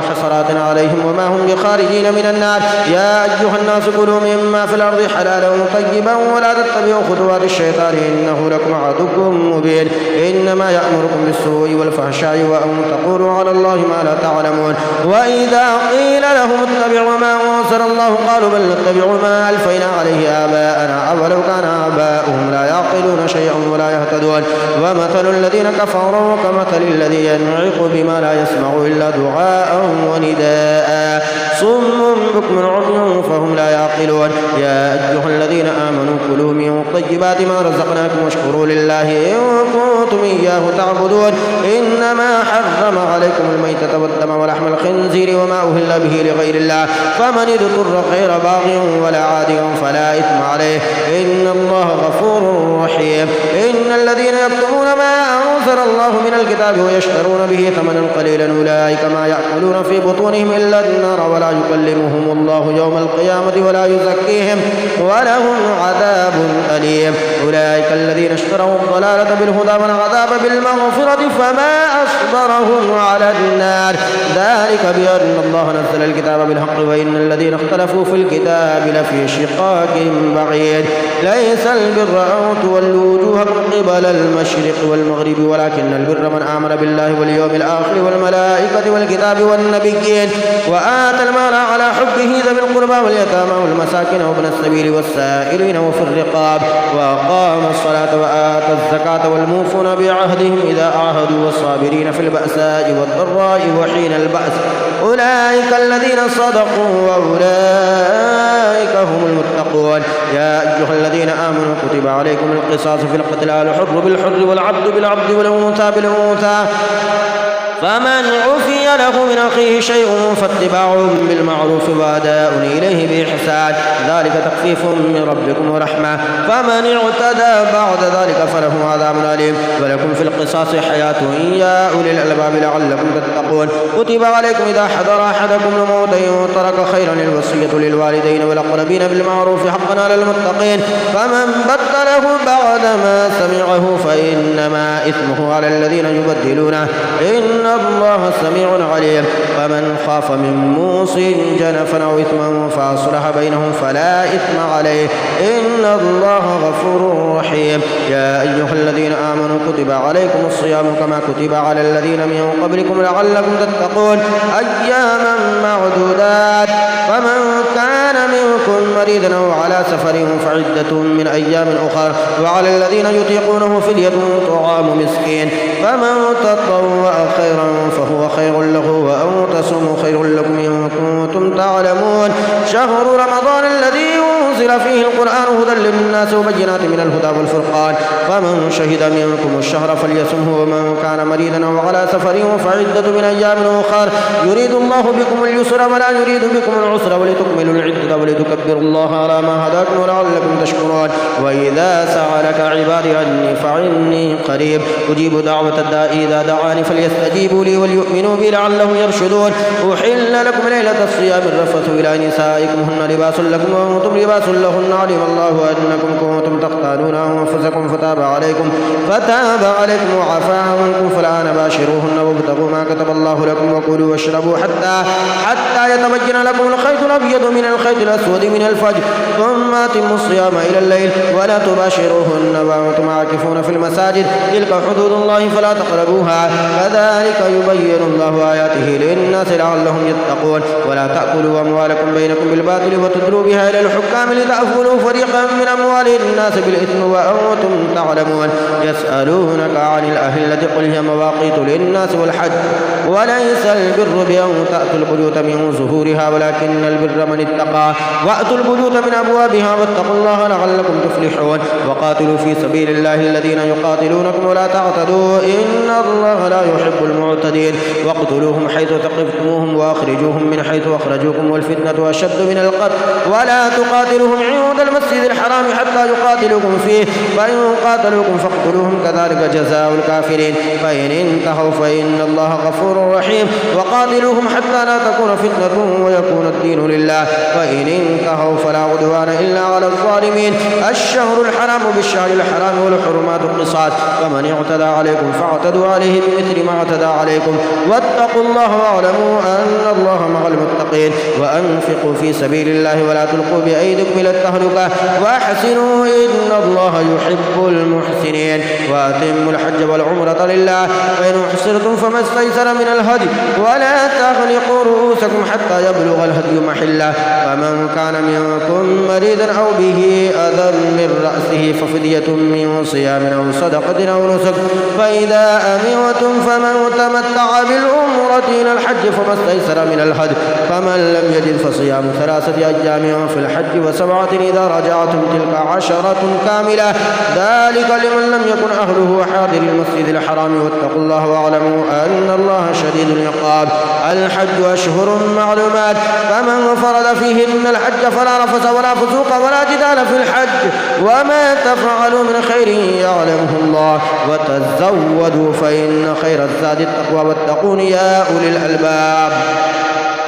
حسرات عليهم وما هم بخارجين من النار. يا أيها الناس كلوا مما في الأرض حلالا طيبا ولا تتبعوا خطوات الشيطان إنه لكم عدو مبين. إنما يأمركم بالسوء والفحشاء وأن تقولوا على الله ما لا تعلمون. وإذا قيل لهم اتبعوا ما أنزل الله قالوا بل نتبع ما ألفينا عليه آباءنا أولو كان آباؤهم لا يعقلون شيئا ولا يهتدون. ومثل الذين كفروا كمثل الذي ينعق بما لا يسمع إلا دعاء ونداء صم بكم عمي فهم لا يعقلون. يا أيها الذين آمنوا كلوا من طيبات ما رزقناكم واشكروا لله إن كنتم إياه تعبدون. إنما حرم عليكم الميتة والدم ولحم الخنزير وما أهل به لغير الله فمن اضطر غير باغ ولا عاد فلا إثم عليه إن الله غفور رحيم. إن الذين يكتمون ما أنزل الله من الكتاب ويشترون به ثمنا قليلا أولئك ما يأكلون في بطونهم إلا النار ولا يكلمهم الله يوم القيامة ولا يزكيهم ولهم عذاب أليم. أولئك الذين اشتروا الضلالة بالهدى والعذاب بالمغفرة فما أصبرهم على النار ذلك بأن الله نزل الكتاب بالحق وإن الذين اختلفوا في الكتاب لفي شقاق بعيد. ليس البر أن تولوا وجوهكم قبل المشرق والمغرب ولكن البر من آمن بالله واليوم الآخر والملائكة والكتاب والنبيين وآتى المال على حبه ذوي القربى واليتامى والمساكين وابن السبيل والسائلين وفي الرقاب وأقام الصلاة وآتى الزكاة والموفون بعهدهم إذا عاهدوا والصابرين في البأساء والضراء وحين البأس أولئك الذين صدقوا وأولئك هم المتقون. يا أيها الذين آمنوا كتب عليكم القصاص في القتلى الحر بالحر والعبد بالعبد والأنثى بالأنثى فمن عفي له من أخيه شيء فاتباع بالمعروف وأداء إليه بإحسان ذلك تخفيف من ربكم ورحمة فمن اعتدى بعد ذلك فله عذاب أليم. ولكم في القصاص حياة يا أولي الألباب لعلكم تتقون. كتب عليكم إذا حضر أحدكم الموت إن ترك خيرا الوصية للوالدين والأقربين بالمعروف حقا على المتقين فمن بدله بعدما سمعه فإنما إثمه على الذين يبدلونه إن الله سميع عليم. فمن خاف من موص جنفا أو إثما فأصلح بينهم فلا إثم عليه إن الله غفور رحيم. يا أيها الذين آمنوا كتب عليكم الصيام كما كتب على الذين من قبلكم لعلكم تتقون أياما معدودات فمن كان منكم مريضا أو على سفر فعدة من أيام أخر وعلى الذين يطيقونه فدية طعام مسكين فمن تطوع خيرا فهو خير له وأن تصوموا خير لكم إن كنتم تعلمون. شهر رمضان الذي أنزل فيه القرآن هدى للناس وبينات من الهدى والفرقان فمن شهد منكم الشهر فليصمه ومن كان مريضا أو على سفر فعدة من أيام أخر يريد الله بكم اليسر ولا يريد بكم العسر ولتكملوا العدة ولتكبروا الله على ما هداكم ولعلكم تشكرون. وإذا سألك عبادي عني فعني قريب أجيب دعوة الداء إذا دعاني فليستجيبوا لي وليؤمنوا بي لعلهم يرشدون. أحل لكم ليلة الصيام الرفث إلى نسائكم هن لباس لكم وأنتم لباس لهن علم الله أنكم كنتم تختانون أنفسكم فتاب عليكم وعفى عنكم فالآن باشروهن وابتغوا ما كتب الله لكم وكلوا واشربوا حتى يتبين لكم الخيط الأبيض من الخيط الأسود من الفجر ثم أتموا الصيام إلى الليل ولا تباشروهن وأنتم عاكفون في المساجد تلك حدود الله فلا تقربوها كذلك يبين الله آياته للناس لعلهم يتقون. ولا تأكلوا أموالكم بينكم بالباطل وتدلوا بها إلى الحكام لتأكلوا فريقا من أموال الناس بالإثم وأنتم تعلمون. يسألونك عن الأهلة قل هي مواقيت للناس والحج وليس البر بأن تأتوا البيوت من ظهورها ولكن البر من اتقى وأتوا البيوت من أبوابها واتقوا الله لعلكم تفلحون. وقاتلوا في سبيل الله الذين يقاتلونكم ولا تعتدوا إن الله لا يحب المعتدين. واقتلوهم حيث ثقفتموهم وأخرجوهم من حيث أخرجوكم والفتنة أشد من القتل ولا تقاتلوهم عند المسجد الحرام حتى يقاتلوكم فيه فإن قاتلوكم فاقتلوهم كذلك جزاء الكافرين فإن انتهوا فإن الله غفور رحيم وقاتلوهم حتى لا تكون فتنة ويكون الدين لله فإن انتهوا فلا عدوان إلا على الظالمين الشهر الحرام بالشهر الحرام والحرمات قصاص فمن اعتدى عليكم فاعتدوا عليه بمثل ما اعتدى عليكم واتقوا الله واعلموا أن الله مع المتقين وأنفقوا في سبيل الله ولا تلقوا بأيديكم إلى التهلكة وأحسنوا إن الله يحب المحسنين وأتموا الحج والعمرة لله فإن أحصرتم فما استيسر من الهدي ولا تغلقوا رؤوسكم حتى يبلغ الهدي محله فمن كان منكم مريضا أو به أذى من رأسه ففدية من صيام أو صدقة أو نسك فإذا أمنتم فمن تمتع بالعمرة إلى الحج فما استيسر من الهدي فمن لم يجد فصيام 3 أيام في الحج و7 إذا رجعتم تلك 10 كاملة ذلك لمن لم يكن أهله حاضر المسجد الحرام واتقوا الله واعلموا أن الله شديد العقاب الحج أشهر معلومات فمن فرض فيهن الحج فلا رفث ولا فسوق ولا جدال في الحج وما تفعلوا من خير يعلمه الله وتزودوا فإن خير الزاد التقوى واتقون يا أولي الألباب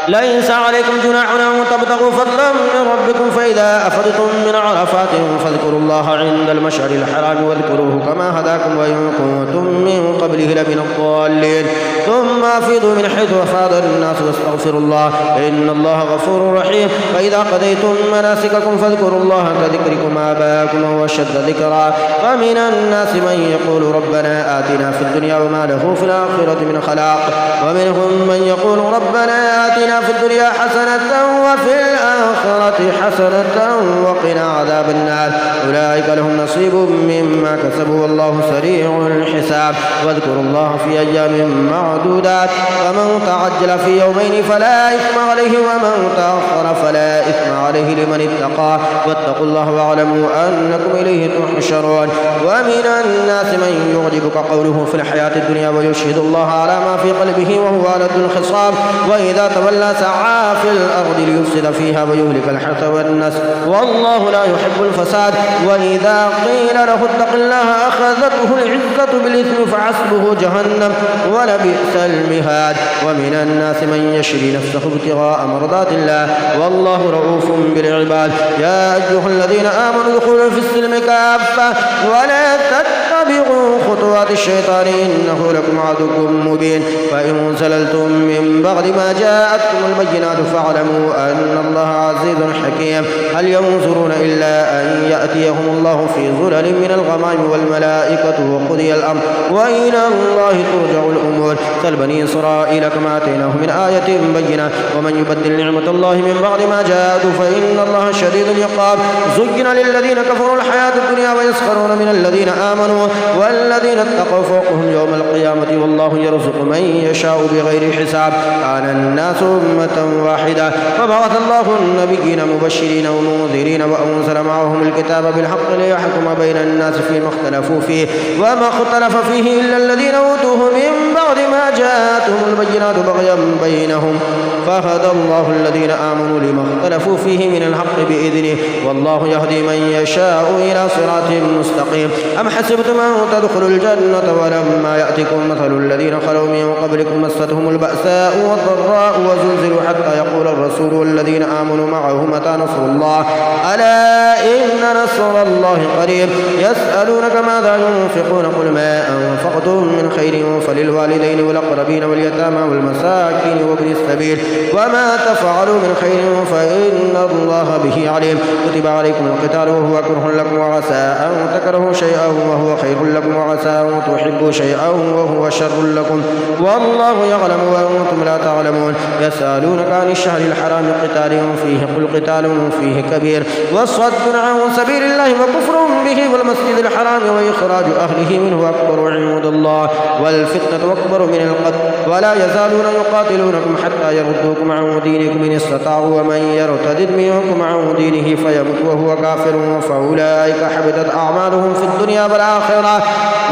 ليس عليكم جناح أن تبتغوا فضلا من ربكم فإذا أفضتم من عرفات فاذكروا الله عند المشعر الحرام واذكروه كما هداكم وإن كنتم من قبله لمن الضالين ثم أفيضوا من حيث أفاض الناس واستغفروا الله إن الله غفور رحيم فإذا قضيتم مناسككم فاذكروا الله كذكركم آباءكم أو أشد ذكرا ومن الناس من يقول ربنا آتنا في الدنيا وما له في الآخرة من خلاق ومنهم من يقول ربنا آتنا في الدنيا حسنة وفي الآخرة حسنة وقنا عذاب النار أولئك لهم نصيب مما كسبوا والله سريع الحساب واذكروا الله في أيام معدودات فمن تعجل في يومين فلا إثم عليه ومن تأخر فلا إثم عليه لمن اتقى واتقوا الله واعلموا أنكم إليه تحشرون ومن الناس من يعجبك قوله في الحياة الدنيا ويشهد الله على ما في قلبه وهو لد الخصام وإذا تولى سعى في الأرض ليفسد فيها ويهلك الحرث والنسل والله لا يحب الفساد وإذا قيل له اتق الله أخذته العزة بالإثم فحسبه جهنم ولبئس المهاد ومن الناس من يشري نفسه ابتغاء مرضات الله والله رؤوف بالعباد يا أيها الذين آمنوا ادخلوا في السلم كافة ولا تتبعوا خطوات الشيطان إنه لكم عدو مبين فإن زللتم من بعد ما جاءتكم البينات فاعلموا أن الله عزيز حكيم هل ينظرون إلا أن يأتيهم الله في ظلل من الغمام والملائكة وقضي الأمر وإلى الله ترجع الأمور سل بني إسرائيل كما آتيناهم من آية بينة ومن يبدل نعمة الله من بعد ما جاءته فإن الله شديد العقاب زين للذين كفروا الحياة الدنيا ويسخرون من الذين آمنوا والذين اتقوا فوقهم يوم القيامة والله يرزق من يشاء بغير حساب كان الناس أمة واحدة فبعث الله النبيين مبشرين ومنذرين وأنزل معهم الكتاب بالحق ليحكم بين الناس فيما اختلفوا فيه وما اختلف فيه إلا الذين أوتوه من بعد ما جاءتهم البينات بغيا بينهم فهدى الله الذين آمنوا لما اختلفوا فيه من الحق بإذنه والله يهدي من يشاء إلى صراط مستقيم أم حسبتم أن تدخلوا الجنة ولما يأتكم مثل الذين خلوا من قبلكم مستهم البأساء والضراء وزلزلوا حتى يقول الرسول والذين آمنوا معه متى نصر الله ألا إن نصر الله قريب يسألونك ماذا ينفقون قل ما أنفقتم من خير فللوالدين والأقربين واليتامى والمساكين وابن السبيل وما تفعلوا من خير فإن الله به عليم كتب عليكم القتال وهو كره لكم وعسى أن تكرهوا شيئا وهو خير لكم وعسى أن تحبوا شيئا وهو شر لكم والله يعلم وأنتم لا تعلمون يسألونك عن الشهر الحرام قتال فيه قل قتال فيه كبير وصد عن سبيل الله وكفر به والمسجد الحرام وإخراج أهله منه أكبر عند الله والفتنة أكبر من القتل ولا يزالون يقاتلونكم حتى يردوكم عن دينكم إن استطاعوا ومن يرتد منكم عن دينه فيمت وهو كافر فأولئك حبطت أعمالهم في الدنيا والآخرة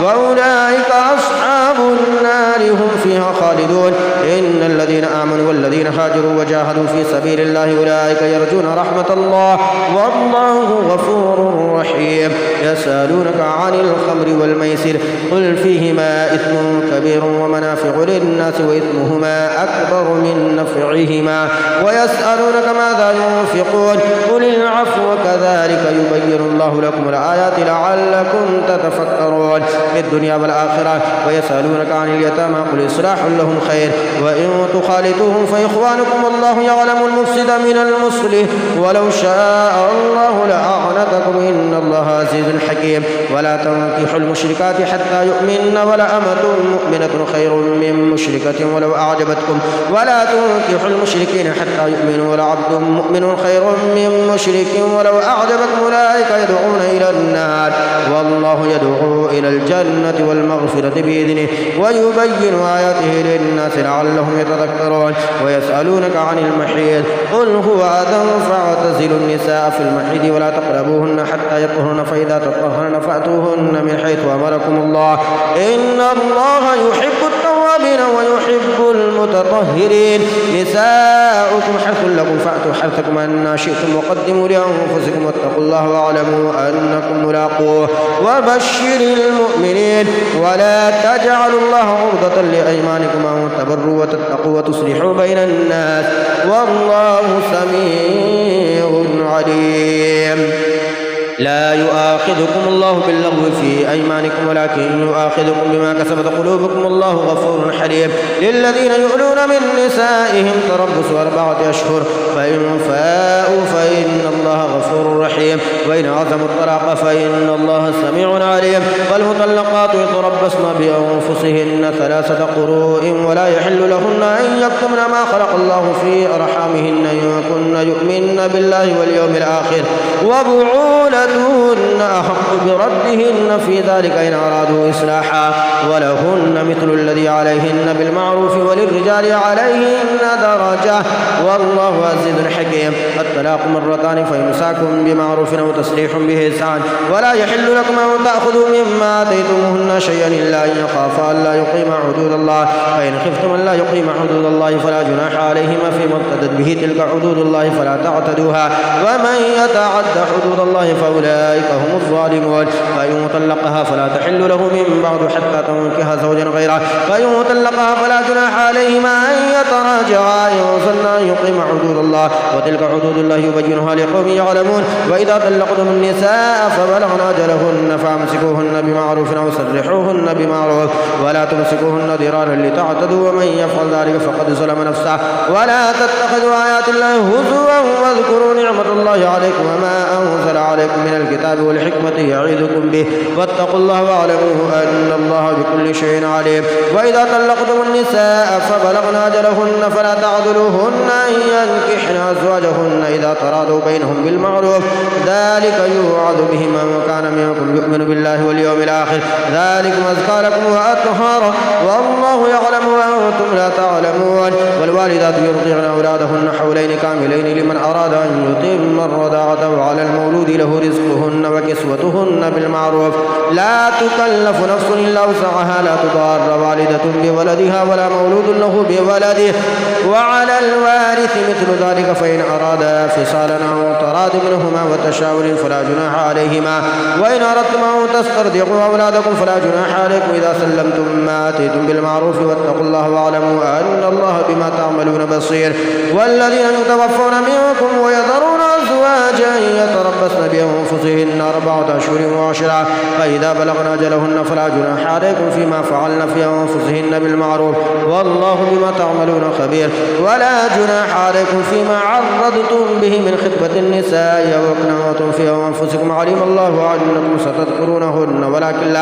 وأولئك أصحاب النار هم فيها خالدون إن الذين آمنوا والذين هاجروا وجاهدوا في سبيل الله أولئك يرجون رحمة الله والله غفور رحيم. يسألونك عن الخمر والميسر قل فيهما إثم كبير ومنافع للناس وإثمهما أكبر من نفعهما ويسألونك ماذا ينفقون قل العفو كذلك يبين الله لكم الآيات لعلكم تتفكرون في الدنيا والآخرة. ويسألونك عن اليتامى قل إصلاح لهم خير وإن تخالطوهم فإخوانكم والله يعلم المفسد من المصلح ولو شاء الله لأعنتكم إن الله عزيز حكيم. ولا تنكحوا المشركات حتى يؤمن ولأمة مؤمنة خير من مشركة ولو أعجبتكم ولا تنكحوا المشركين حتى يؤمنوا ولعبد مؤمن خير من مشرك ولو أعجبكم أولئك يدعون إلى النار والله يدعو إلى الجنة والمغفرة بإذنه ويبين آياته للناس لعلهم يتذكرون. ويسألونك عن المحيض قل هو أذى فاعتزلوا النساء في المحيض ولا تقربوهن حتى يطهرن فإذا تطهرن فأتوهن من حيث أمركم الله إن الله يحب التوابين ويحب المتطهرين. نساؤكم حرث لكم فأتوا حرثكم أن شئتم وقدموا لأنفسكم واتقوا الله واعلموا أنكم ملاقوه وبشر المؤمنين. ولا تجعلوا الله عرضة لأيمانكم أن تبروا وتتقوا وتصلحوا بين الناس والله سميع عليم. لا يؤاخذكم الله باللغو في أيمانكم ولكن يؤاخذكم بما كسبت قلوبكم والله غفور حليم. للذين يؤلون من نسائهم تربص 4 أشهر فإن فاءوا فإن الله غفور رحيم وإن عزموا الطلاق فإن الله سميع عليم. والمطلقات يتربصن بأنفسهن 3 قروء ولا يحل لهن أن يكتمن ما خلق الله في أرحامهن إن كن يؤمن بالله واليوم الآخر وبعولتهن أحق بردهن في ذلك إن أرادوا إصلاحا ولهن مثل الذي عليهن بالمعروف وللرجال عليهن درجة والله عزيز حكيم. الطلاق 2 مرتان فإمساكم بمعروف أو تسريح بإحسان ولا يحل لكم أن تأخذوا مما آتيتموهن شيئا إلا أن يخافا ألا يقيما حدود الله فإن خفتم ألا يقيما حدود الله فلا جناح عليهما فيما افتدت به تلك حدود الله فلا تعتدوها ومن يتعد حدود الله فأولئك هم الظالمون. فإن طلقها فلا تحل له من بعد حتى تنكح زوجا غيره فإن طلقها فلا جناح عليهما أن يتراجعا إن ظنا أن يقيما حدود الله وتلك حدود الله يبينها لقوم يعلمون. وإذا طلقتم النساء فبلغن أجلهن فأمسكوهن بمعروف أو سرحوهن بمعروف ولا تمسكوهن ضرارا لتعتدوا ومن يفعل ذلك فقد ظلم نفسه. ولا تتخذوا آيات الله هزوا واذكروا نعمة الله عليكم وما أنزل عليكم من الكتاب والحكمة يعظكم به واتقوا الله واعلموا أن الله بكل شيء عليم. وإذا طلقتم النساء فبلغن أجلهن فلا تعضلوهن أن ينكحن أزواجهن إذا تراضوا بينهم بالمعروف ذلك يوعظ به من كان منكم يؤمن بالله واليوم الآخر ذلكم أزكى لكم وأطهر والله يعلم وأنتم لا تعلمون. والوالدات يرضعن أولادهن حولين كاملين لمن أراد أن يتم الرضاعة وعلى المولود له رزقهن وكسوتهن بالمعروف لا تكلف نفس إلا وسعها لا تضار والدة بولدها ولا مولود له بولده وعلى الوارث مثل ذلك فإن أرادا فصالا أو تراض منهما وتشاور فلا جناح عليهما. وإن أردتم أن تسترضعوا أولادكم فلا جناح عليكم إذا سلمتم ما آتيتم بالمعروف واتقوا الله واعلموا أن الله بما تعملون بصير. والذين يتوفون منكم ويذرون أزواجا يتربصن بأنفسهن 4 أشهر و10 فإذا بلغن أجلهن فلا جناح عليكم فيما فعلن في أنفسهن بالمعروف والله بما تعملون خبير. ولا جناح عليكم فيما عرضتم به من خطبة النساء وأكننتم في أنفسكم علم الله أنكم ستذكرونهن ولكن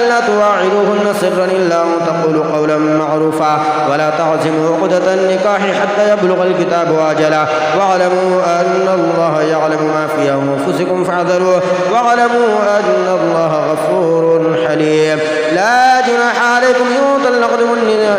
لا تواعدوهن سرا إلا أن تقولوا قولا معروفا ولا تعزموا عقدة النكاح حتى يبلغ الكتاب أجله واعلموا أن الله يعلم ما في أنفسكم فاحذروه واعلموا أن الله غفور حليم. لا جناح عليكم إن طلقتم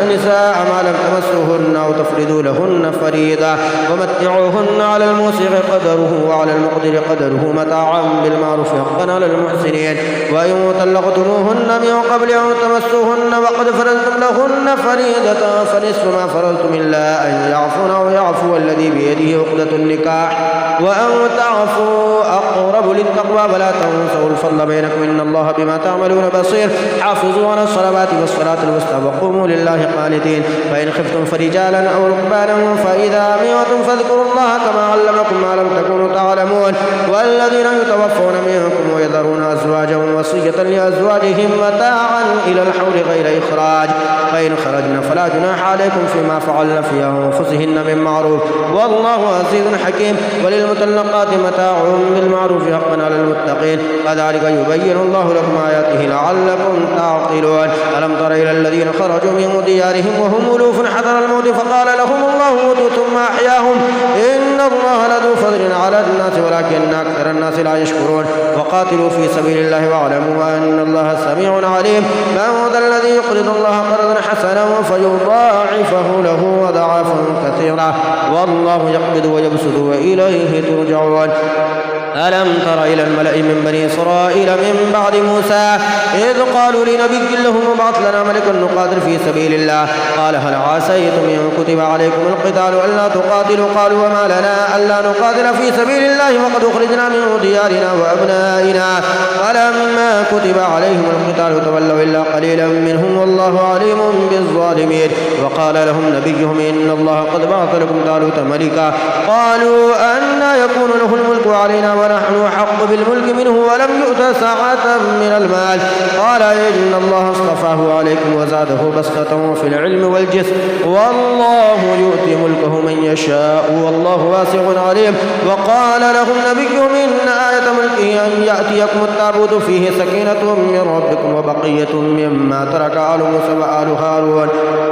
النساء ما لم تمسوهن أو تفرضوا لهن فريضة ومتعوهن على الموسع قدره وعلى المقدر قدره متاعا بالمعروف حقا على المحسنين. وإن طلقتموهن من قبل أن تمسوهن وقد فرضتم لهن فريضة فنصف ما فرضتم إلا أن يعفون أو يعفو الذي بيده عقدة النكاح وأن تعفوا أقرب للتقوى ولا تنسوا الفضل بينكم إن الله بما تعملون بصير. حافظوا على الصلوات والصلاة الوسطى وقوموا لله قانتين. فإن خفتم فرجالا أو ركبانا فإذا أمنتم فاذكروا الله كما علمكم ما لم تكونوا تعلمون. والذين يتوفون منكم ويذرون أزواجا وصية لأزواجهم متاعا إلى الحول غير إخراج فإن خرجن فلا جناح عليكم فيما فعلن في أنفسهن من معروف والله عزيز حكيم. وللمطلقات متاع بالمعروف حقا على المتقين كذلك يبين الله لكم آياته لعلكم تعقلون. ألم تر إلى الذين خرجوا من ديارهم وهم ألوف حذر الموت فقال لهم الله موتوا ثم أحياهم إن الله لذو فضل على الناس ولكن أكثر الناس لا يشكرون. وقاتلوا في سبيل الله واعلموا أن الله سميع عليم. من ذا الذي يقرض الله قرضا حسنا فيضاعفه له أضعافا كثيرة والله يقبض ويبسط وإليه ترجعون. ألم تر إلى الملأ من بني إسرائيل من بعد موسى إذ قالوا لنبي لهم ابعث لنا ملكا نقاتل في سبيل الله قال هل عسيتم إن كتب عليكم القتال ألا تقاتلوا قالوا وما لنا ألا نقاتل في سبيل الله وقد أخرجنا من ديارنا وأبنائنا فلما كتب عليهم القتال تولوا إلا قليلا منهم والله عليم بالظالمين. وقال لهم نبيهم إن الله قد بعث لكم طالوت ملكا قالوا أنى يكون له الملك علينا ونحن أحق بالملك منه ولم يؤت سعة من المال قال إن الله اصطفاه عليكم وزاده بسطة في العلم والجسم والله يؤتي ملكه من يشاء والله واسع عليم. وقال لهم نبيهم إن آية ملكه أن يأتيكم التابوت فيه سكينة من ربكم وبقية مما ترك آل موسى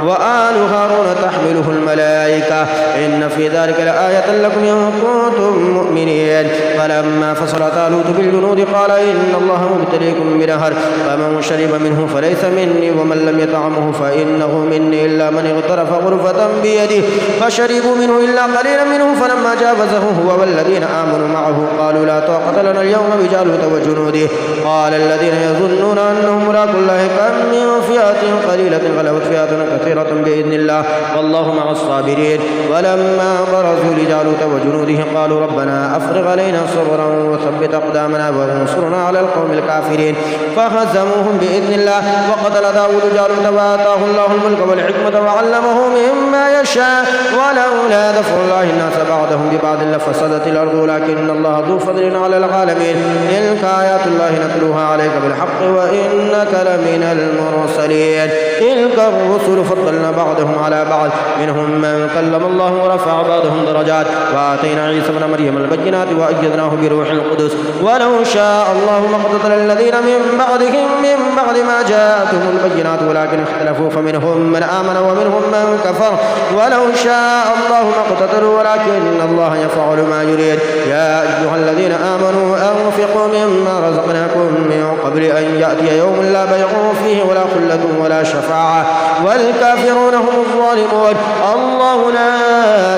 وآل هارون تحمله الملائكة إن في ذلك لآية لكم إن كنتم مؤمنين. فلما فصل طالوت بالجنود قال إن الله مبتليكم بنهر فمن شرب منه فليس مني ومن لم يطعمه فإنه مني إلا من اغترف غرفة بيده فشربوا منه إلا قليلا منهم فلما جاوزه هو والذين آمنوا معه قالوا لا طاقة لنا اليوم بجالوت وجنوده قال الذين يظنون أنهم ملاقو الله كم من فئة قليلة غلبت فئة كثيرة بإذن الله والله مع الصابرين. ولما برزوا لجالوت وجنوده قالوا ربنا أفرغ علينا صبرا وثبت أقدامنا وانصرنا على القوم الكافرين فهزموهم بإذن الله. وقتل داود جالوت وآتاه الله الملك والحكمة وعلمه مما يشاء ولولا دفع الله الناس بعضهم ببعض لفسدت الأرض ولكن الله ذو فضل على العالمين. تلك آيات الله نتلوها عليك بالحق وإنك لمن المرسلين. تلك الرسل فضلنا بعضهم على بعض منهم من كلم الله ورفع بعضهم درجات وآتينا عيسى ابن مريم البينات وأيدناه بروح القدس ولو شاء الله ما اقتتل الذين من بعدهم من بعد ما جاءتهم البينات ولكن اختلفوا فمنهم من آمن ومنهم من كفر ولو شاء الله ما اقتتلوا ولكن الله يفعل ما يريد. يا أيها الذين آمنوا أنفقوا مما رزقناكم من قبل أن يأتي يوم لا بيع فيه ولا خلة ولا شفاعة والكافرون هم الظالمون. الله لا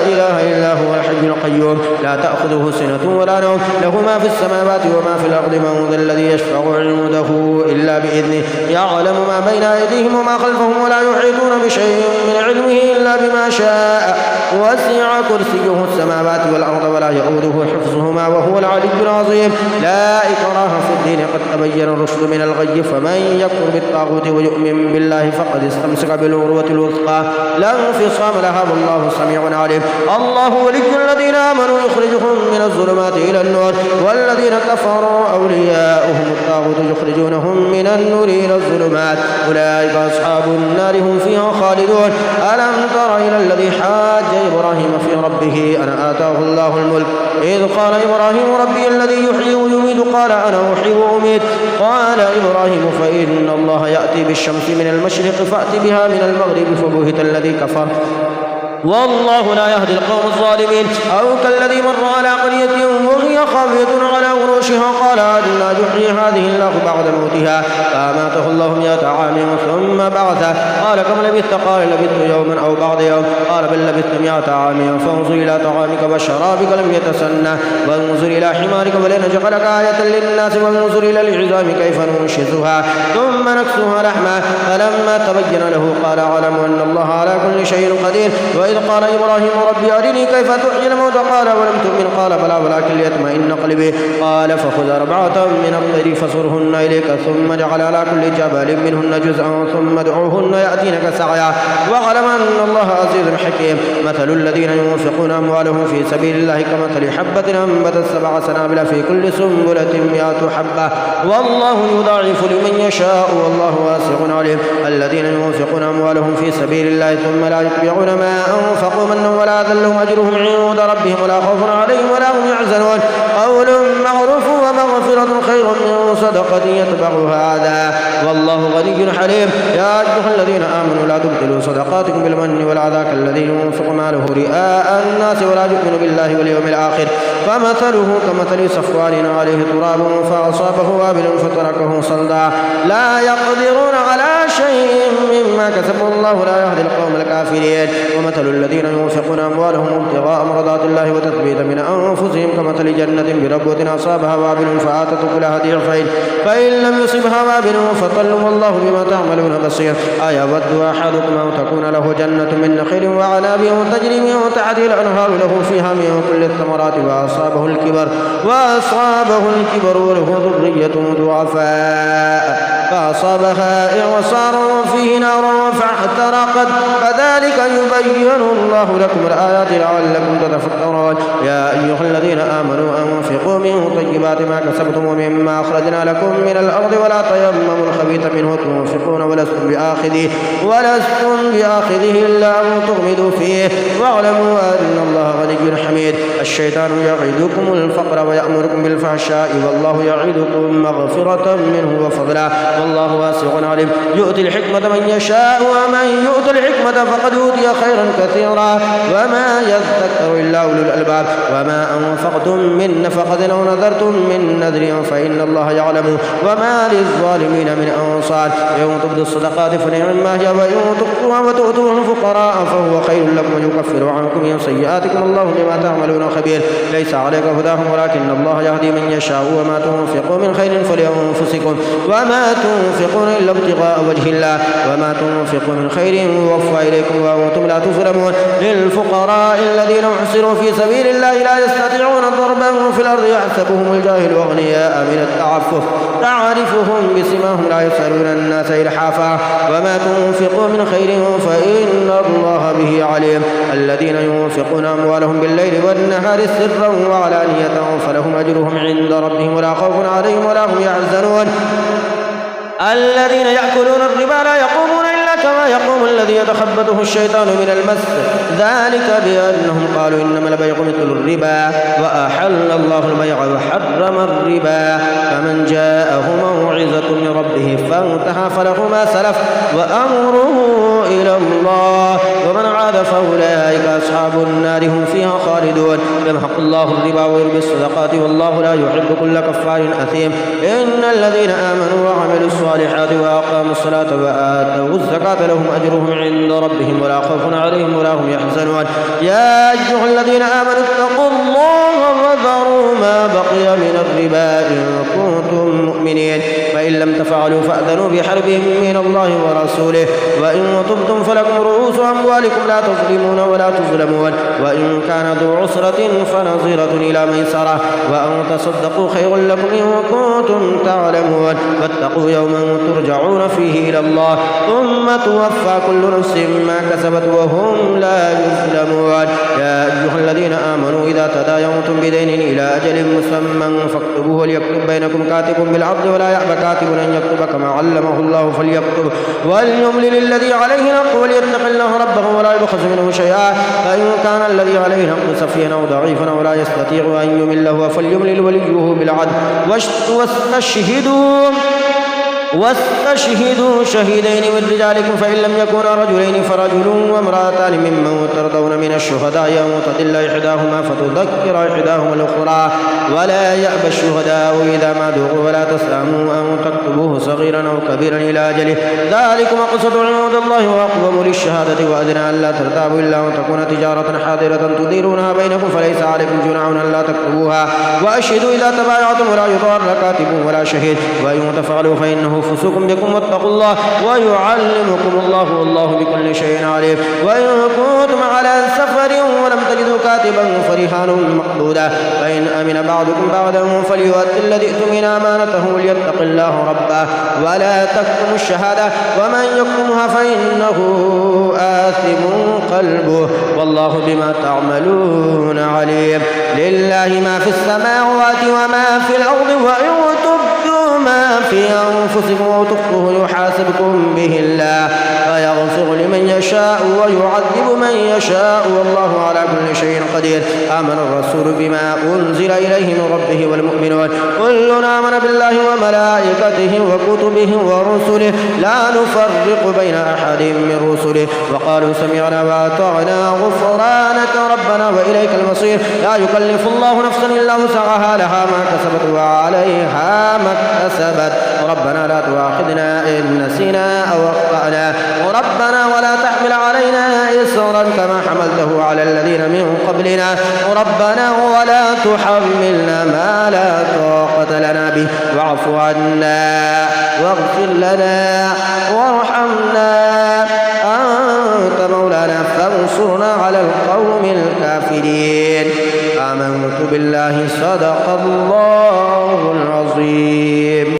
إله إلا هو الحي القيوم لا تأخذه سنة ولا نوم له ما في السماوات وما في الأرض من ذا الذي يشفع عنده إلا بإذنه يعلم ما بين أيديهم وما خلفهم ولا يحيطون بشيء من علمه إلا بما شاء وسع كرسيه السماوات والأرض ولا يؤوده حفظهما وهو العلي العظيم. لا إكراه في الدين قد تبين الرشد من الغي فمن يكفر بالطاغوت ويؤمن بالله فقد استمسك بالعروة الوثقى لا انفصام لها والله سميع عليم. الله ولي الذين آمنوا يخرجهم من الظلمات إلى النور والذين كفروا أولياؤهم الطاغوت يخرجونهم من النور إلى الظلمات أولئك أصحاب النار هم فيها خالدون. ألم تر إلى الذي حاج إبراهيم في ربه أن آتاه الله الملك إذ قال إبراهيم ربي الذي يحيي ويميت قال أنا أحيي وأميت قال إبراهيم فإن الله يأتي بالشمس من المشرق فأت بها من المغرب فبهت الذي كفر والله لا يهدي القوم الظالمين. أو كالذي مر على قرية وهي خاوية على عروشها قال أنا يحيي هذه الله بعد موتها فأماته الله 100 عام ثم بعثه قال كم لبثت قال لبثت يوما أو بعض يوم قال بل لبثت 100 عام فانظر إلى طعامك وشرابك لم يتسنى وانظر إلى حمارك ولنجعلك آية للناس وانظر إلى العظام كيف ننشزها ثم نكسوها لحما فلما تبين له قال أعلم أن الله على كل شيء قدير. وإذ قال إبراهيم ربي أرني كيف تحيي الموتى قال ولم تؤمن قال بلى ولكن ليطمئن قلبي قال فخذ 4 من الطير فصرهن إليك ثم اجعل على كل جبل منهن جزءا ثم ادعوهن يأتينك سعيا واعلم أن الله عزيز حكيم. مثل الذين ينفقون أموالهم في سبيل الله كمثل حبة أنبتت 7 سنابل في كل سنبلة 100 حبة والله يضاعف لمن يشاء والله واسع عليم. الذين ينفقون أموالهم في سبيل الله ثم لا يتبعون ما أنفقوا منا ولا ذلهم أجرهم عند ربهم ولا خوف عليهم ولا هم يحزنون قول معروف ومغفرة خير من صدقة يتبعها أذى والله غني حليم. يا أيها الذين آمنوا لا تبطلوا صدقاتكم بالمن والأذى كالذي ينفق ماله رئاء الناس ولا يؤمن بالله واليوم الآخر فمثله كمثل صفوان عليه تراب فأصابه وابل فتركه صلدا لا يقدرون على شيء مما كسبوا الله لا يهدي القوم الكافرين. ومثل الذين ينفقون أموالهم ابتغاء مرضات الله وتثبيتا من أنفسهم كمثل جنة بربوة أصابها وابل فآتت أكلها ضعفين فإن لم يصبها وابل فطل والله بما تعملون بصير. أيود أحدكم أن تكون له جنة من نخيل وعناب تجري من تحتها الأنهار له فيها من كل الثمرات وأصابه الكبر وله ذرية ضعفاء فأصابها إعصار فيه نار فاحترقت كذلك يبين الله لكم الآيات لعلكم تتفكرون. يا أيها الذين آمنوا أنفقوا من طيبات ما كسبتم ومما أخرجنا لكم من الأرض ولا تيمموا الخبيث منه تنفقون ولستم بآخذه إلا أن تغمضوا فيه واعلموا أن الله غني حميد. الشيطان يعدكم الفقر ويأمركم بالفحشاء والله يعدكم مغفرة منه وفضلا والله واسع عليم. يؤتي الحكمة من يشاء ومن يؤت الحكمة فقد أوتي خيرا كثيرا وما يذكر إلا أولو الألباب. وما أنفقتم من نفقة أو نذرتم من نذر فإن الله يعلم وما للظالمين من أنصار. يوم تبدوا الصدقات فنعما هي ويوم تخفوها وتؤتوها الفقراء فهو خير لكم ويكفر عنكم من سيئاتكم الله بما تعملون خبير. ليس عليك هداهم ولكن الله يهدي من يشاء وما تنفقوا من خير فلأنفسكم وما تنفقون إلا ابتغاء وجه الله وما تنفقوا من خير يوفى إليكم وأنتم لا تظلمون. للفقراء الذين احصروا في سبيل الله لا يستطيعون ضربا في الأرض يحسبهم الجاهل أغنياء من التعفف تعرفهم بسماهم لا يسألون الناس إلحافا وما تنفقوا من خير فإن الله به عليم. الذين ينفقون أموالهم بالليل والنهار سرا وعلانية فلهم أجرهم عند ربهم ولا خوف عليهم ولا هم يحزنون. الذين يأكلون الربا لا يقومون إلا كما يقوم الذي يتخبطه الشيطان من المس ذلك بأنهم قالوا إنما البيع مثل الربا وأحل الله البيع وحرم الربا فمن جاءه موعظة من ربه فانتهى فله ما سلف وأمره إلى الله ومن عاد فأولئك أصحاب النار هم فيها خالدون. يمحق الله الربا ويربي الصدقات والله لا يحب كل كفار أثيم. إن الذين آمنوا وعملوا الصالحات وأقاموا الصلاة وآتوا الزكاة لهم أجرهم عند ربهم ولا خوف عليهم ولا هم يحزنون. يا أيها الذين آمنوا اتقوا الله وذروا ما بقي من الربا إن كنتم مؤمنين فإن لم تفعلوا فأذنوا بحرب من الله ورسوله وإن تبتم فلكم رؤوس أموالكم لا تظلمون ولا تظلمون وإن كان ذو عسرة فنظرة إلى ميسرة وأن تصدقوا خير لكم إن كنتم تعلمون. واتقوا يوما ترجعون فيه إلى الله ثم توفى كل نفس ما كسبت وهم لا يظلمون. يا أيها الذين آمنوا إذا تداينتم بدين إلى أجل مسمى فاكتبوه وليكتب بينكم كاتب بالعدل ولا يأبى كاتب أن يكتب كما علمه الله فليكتب وليملل الذي عليه الحق وليتق الله ربه ولا يبخس منه شيئا فإن كان الذي عليه الحق سفيها أو ضعيفا أو لا يستطيع أن يمل فليملل وليه بالعدل واستشهدوا واستشهدوا شهيدين من رجالكم فإن لم يكونا رجلين فرجل وامرأتان ممن ترضون من الشهداء أن تضل إحداهما فتذكر إحداهما الأخرى ولا يأبى الشهداء إذا ما دعوا ولا تسأموا أن تكتبوه صغيرا أو كبيرا إلى أجله ذلكم أقسط عند الله وأقوم للشهادة وأدنى ألا ترتابوا إلا أن تكون تجارة حاضرة تديرونها بينكم فليس عليكم جناح ألا تكتبوها وأشهدوا إذا تبايعتم ولا يضار كاتب ولا شهيد وإن تفعلوا فإنه فسوق بكم واتقوا الله ويعلمكم الله والله بكل شيء عليم وإن كنتم على سفر ولم تجدوا كاتبا فرهان مقبودا فإن أمن بعضكم بعضا فليؤدي الذي اؤتمن أمانته وليتق الله ربه ولا تكتموا الشهادة ومن يكتمها فإنه آثم قلبه والله بما تعملون عليم لله ما في السماوات وما في الأرض وإن تبدوا ما في أنفسكم وتخفوه يحاسبكم به الله فيغفر لمن يشاء ويعذب من يشاء والله على كل شيء قدير آمن الرسول بما أنزل إليه من ربه والمؤمنون كلنا آمن بالله وملائكته وكتبه ورسله لا نفرق بين أحد من رسله وقالوا سمعنا وأطعنا غفرانك ربنا وإليك المصير لا يكلف الله نفسا إلا وسعها لها ما كسبت وعليها ما اكتسبت ربنا لا تؤاخذنا إن نسينا أو أخطأنا ربنا ولا تحمل علينا إصرا كما حملته على الذين من قبلنا ربنا ولا تحملنا ما لا طاقة لنا به واعف عنا واغفر لنا وارحمنا أنت مولانا فانصرنا على القوم الكافرين آمنت بالله صدق الله العظيم.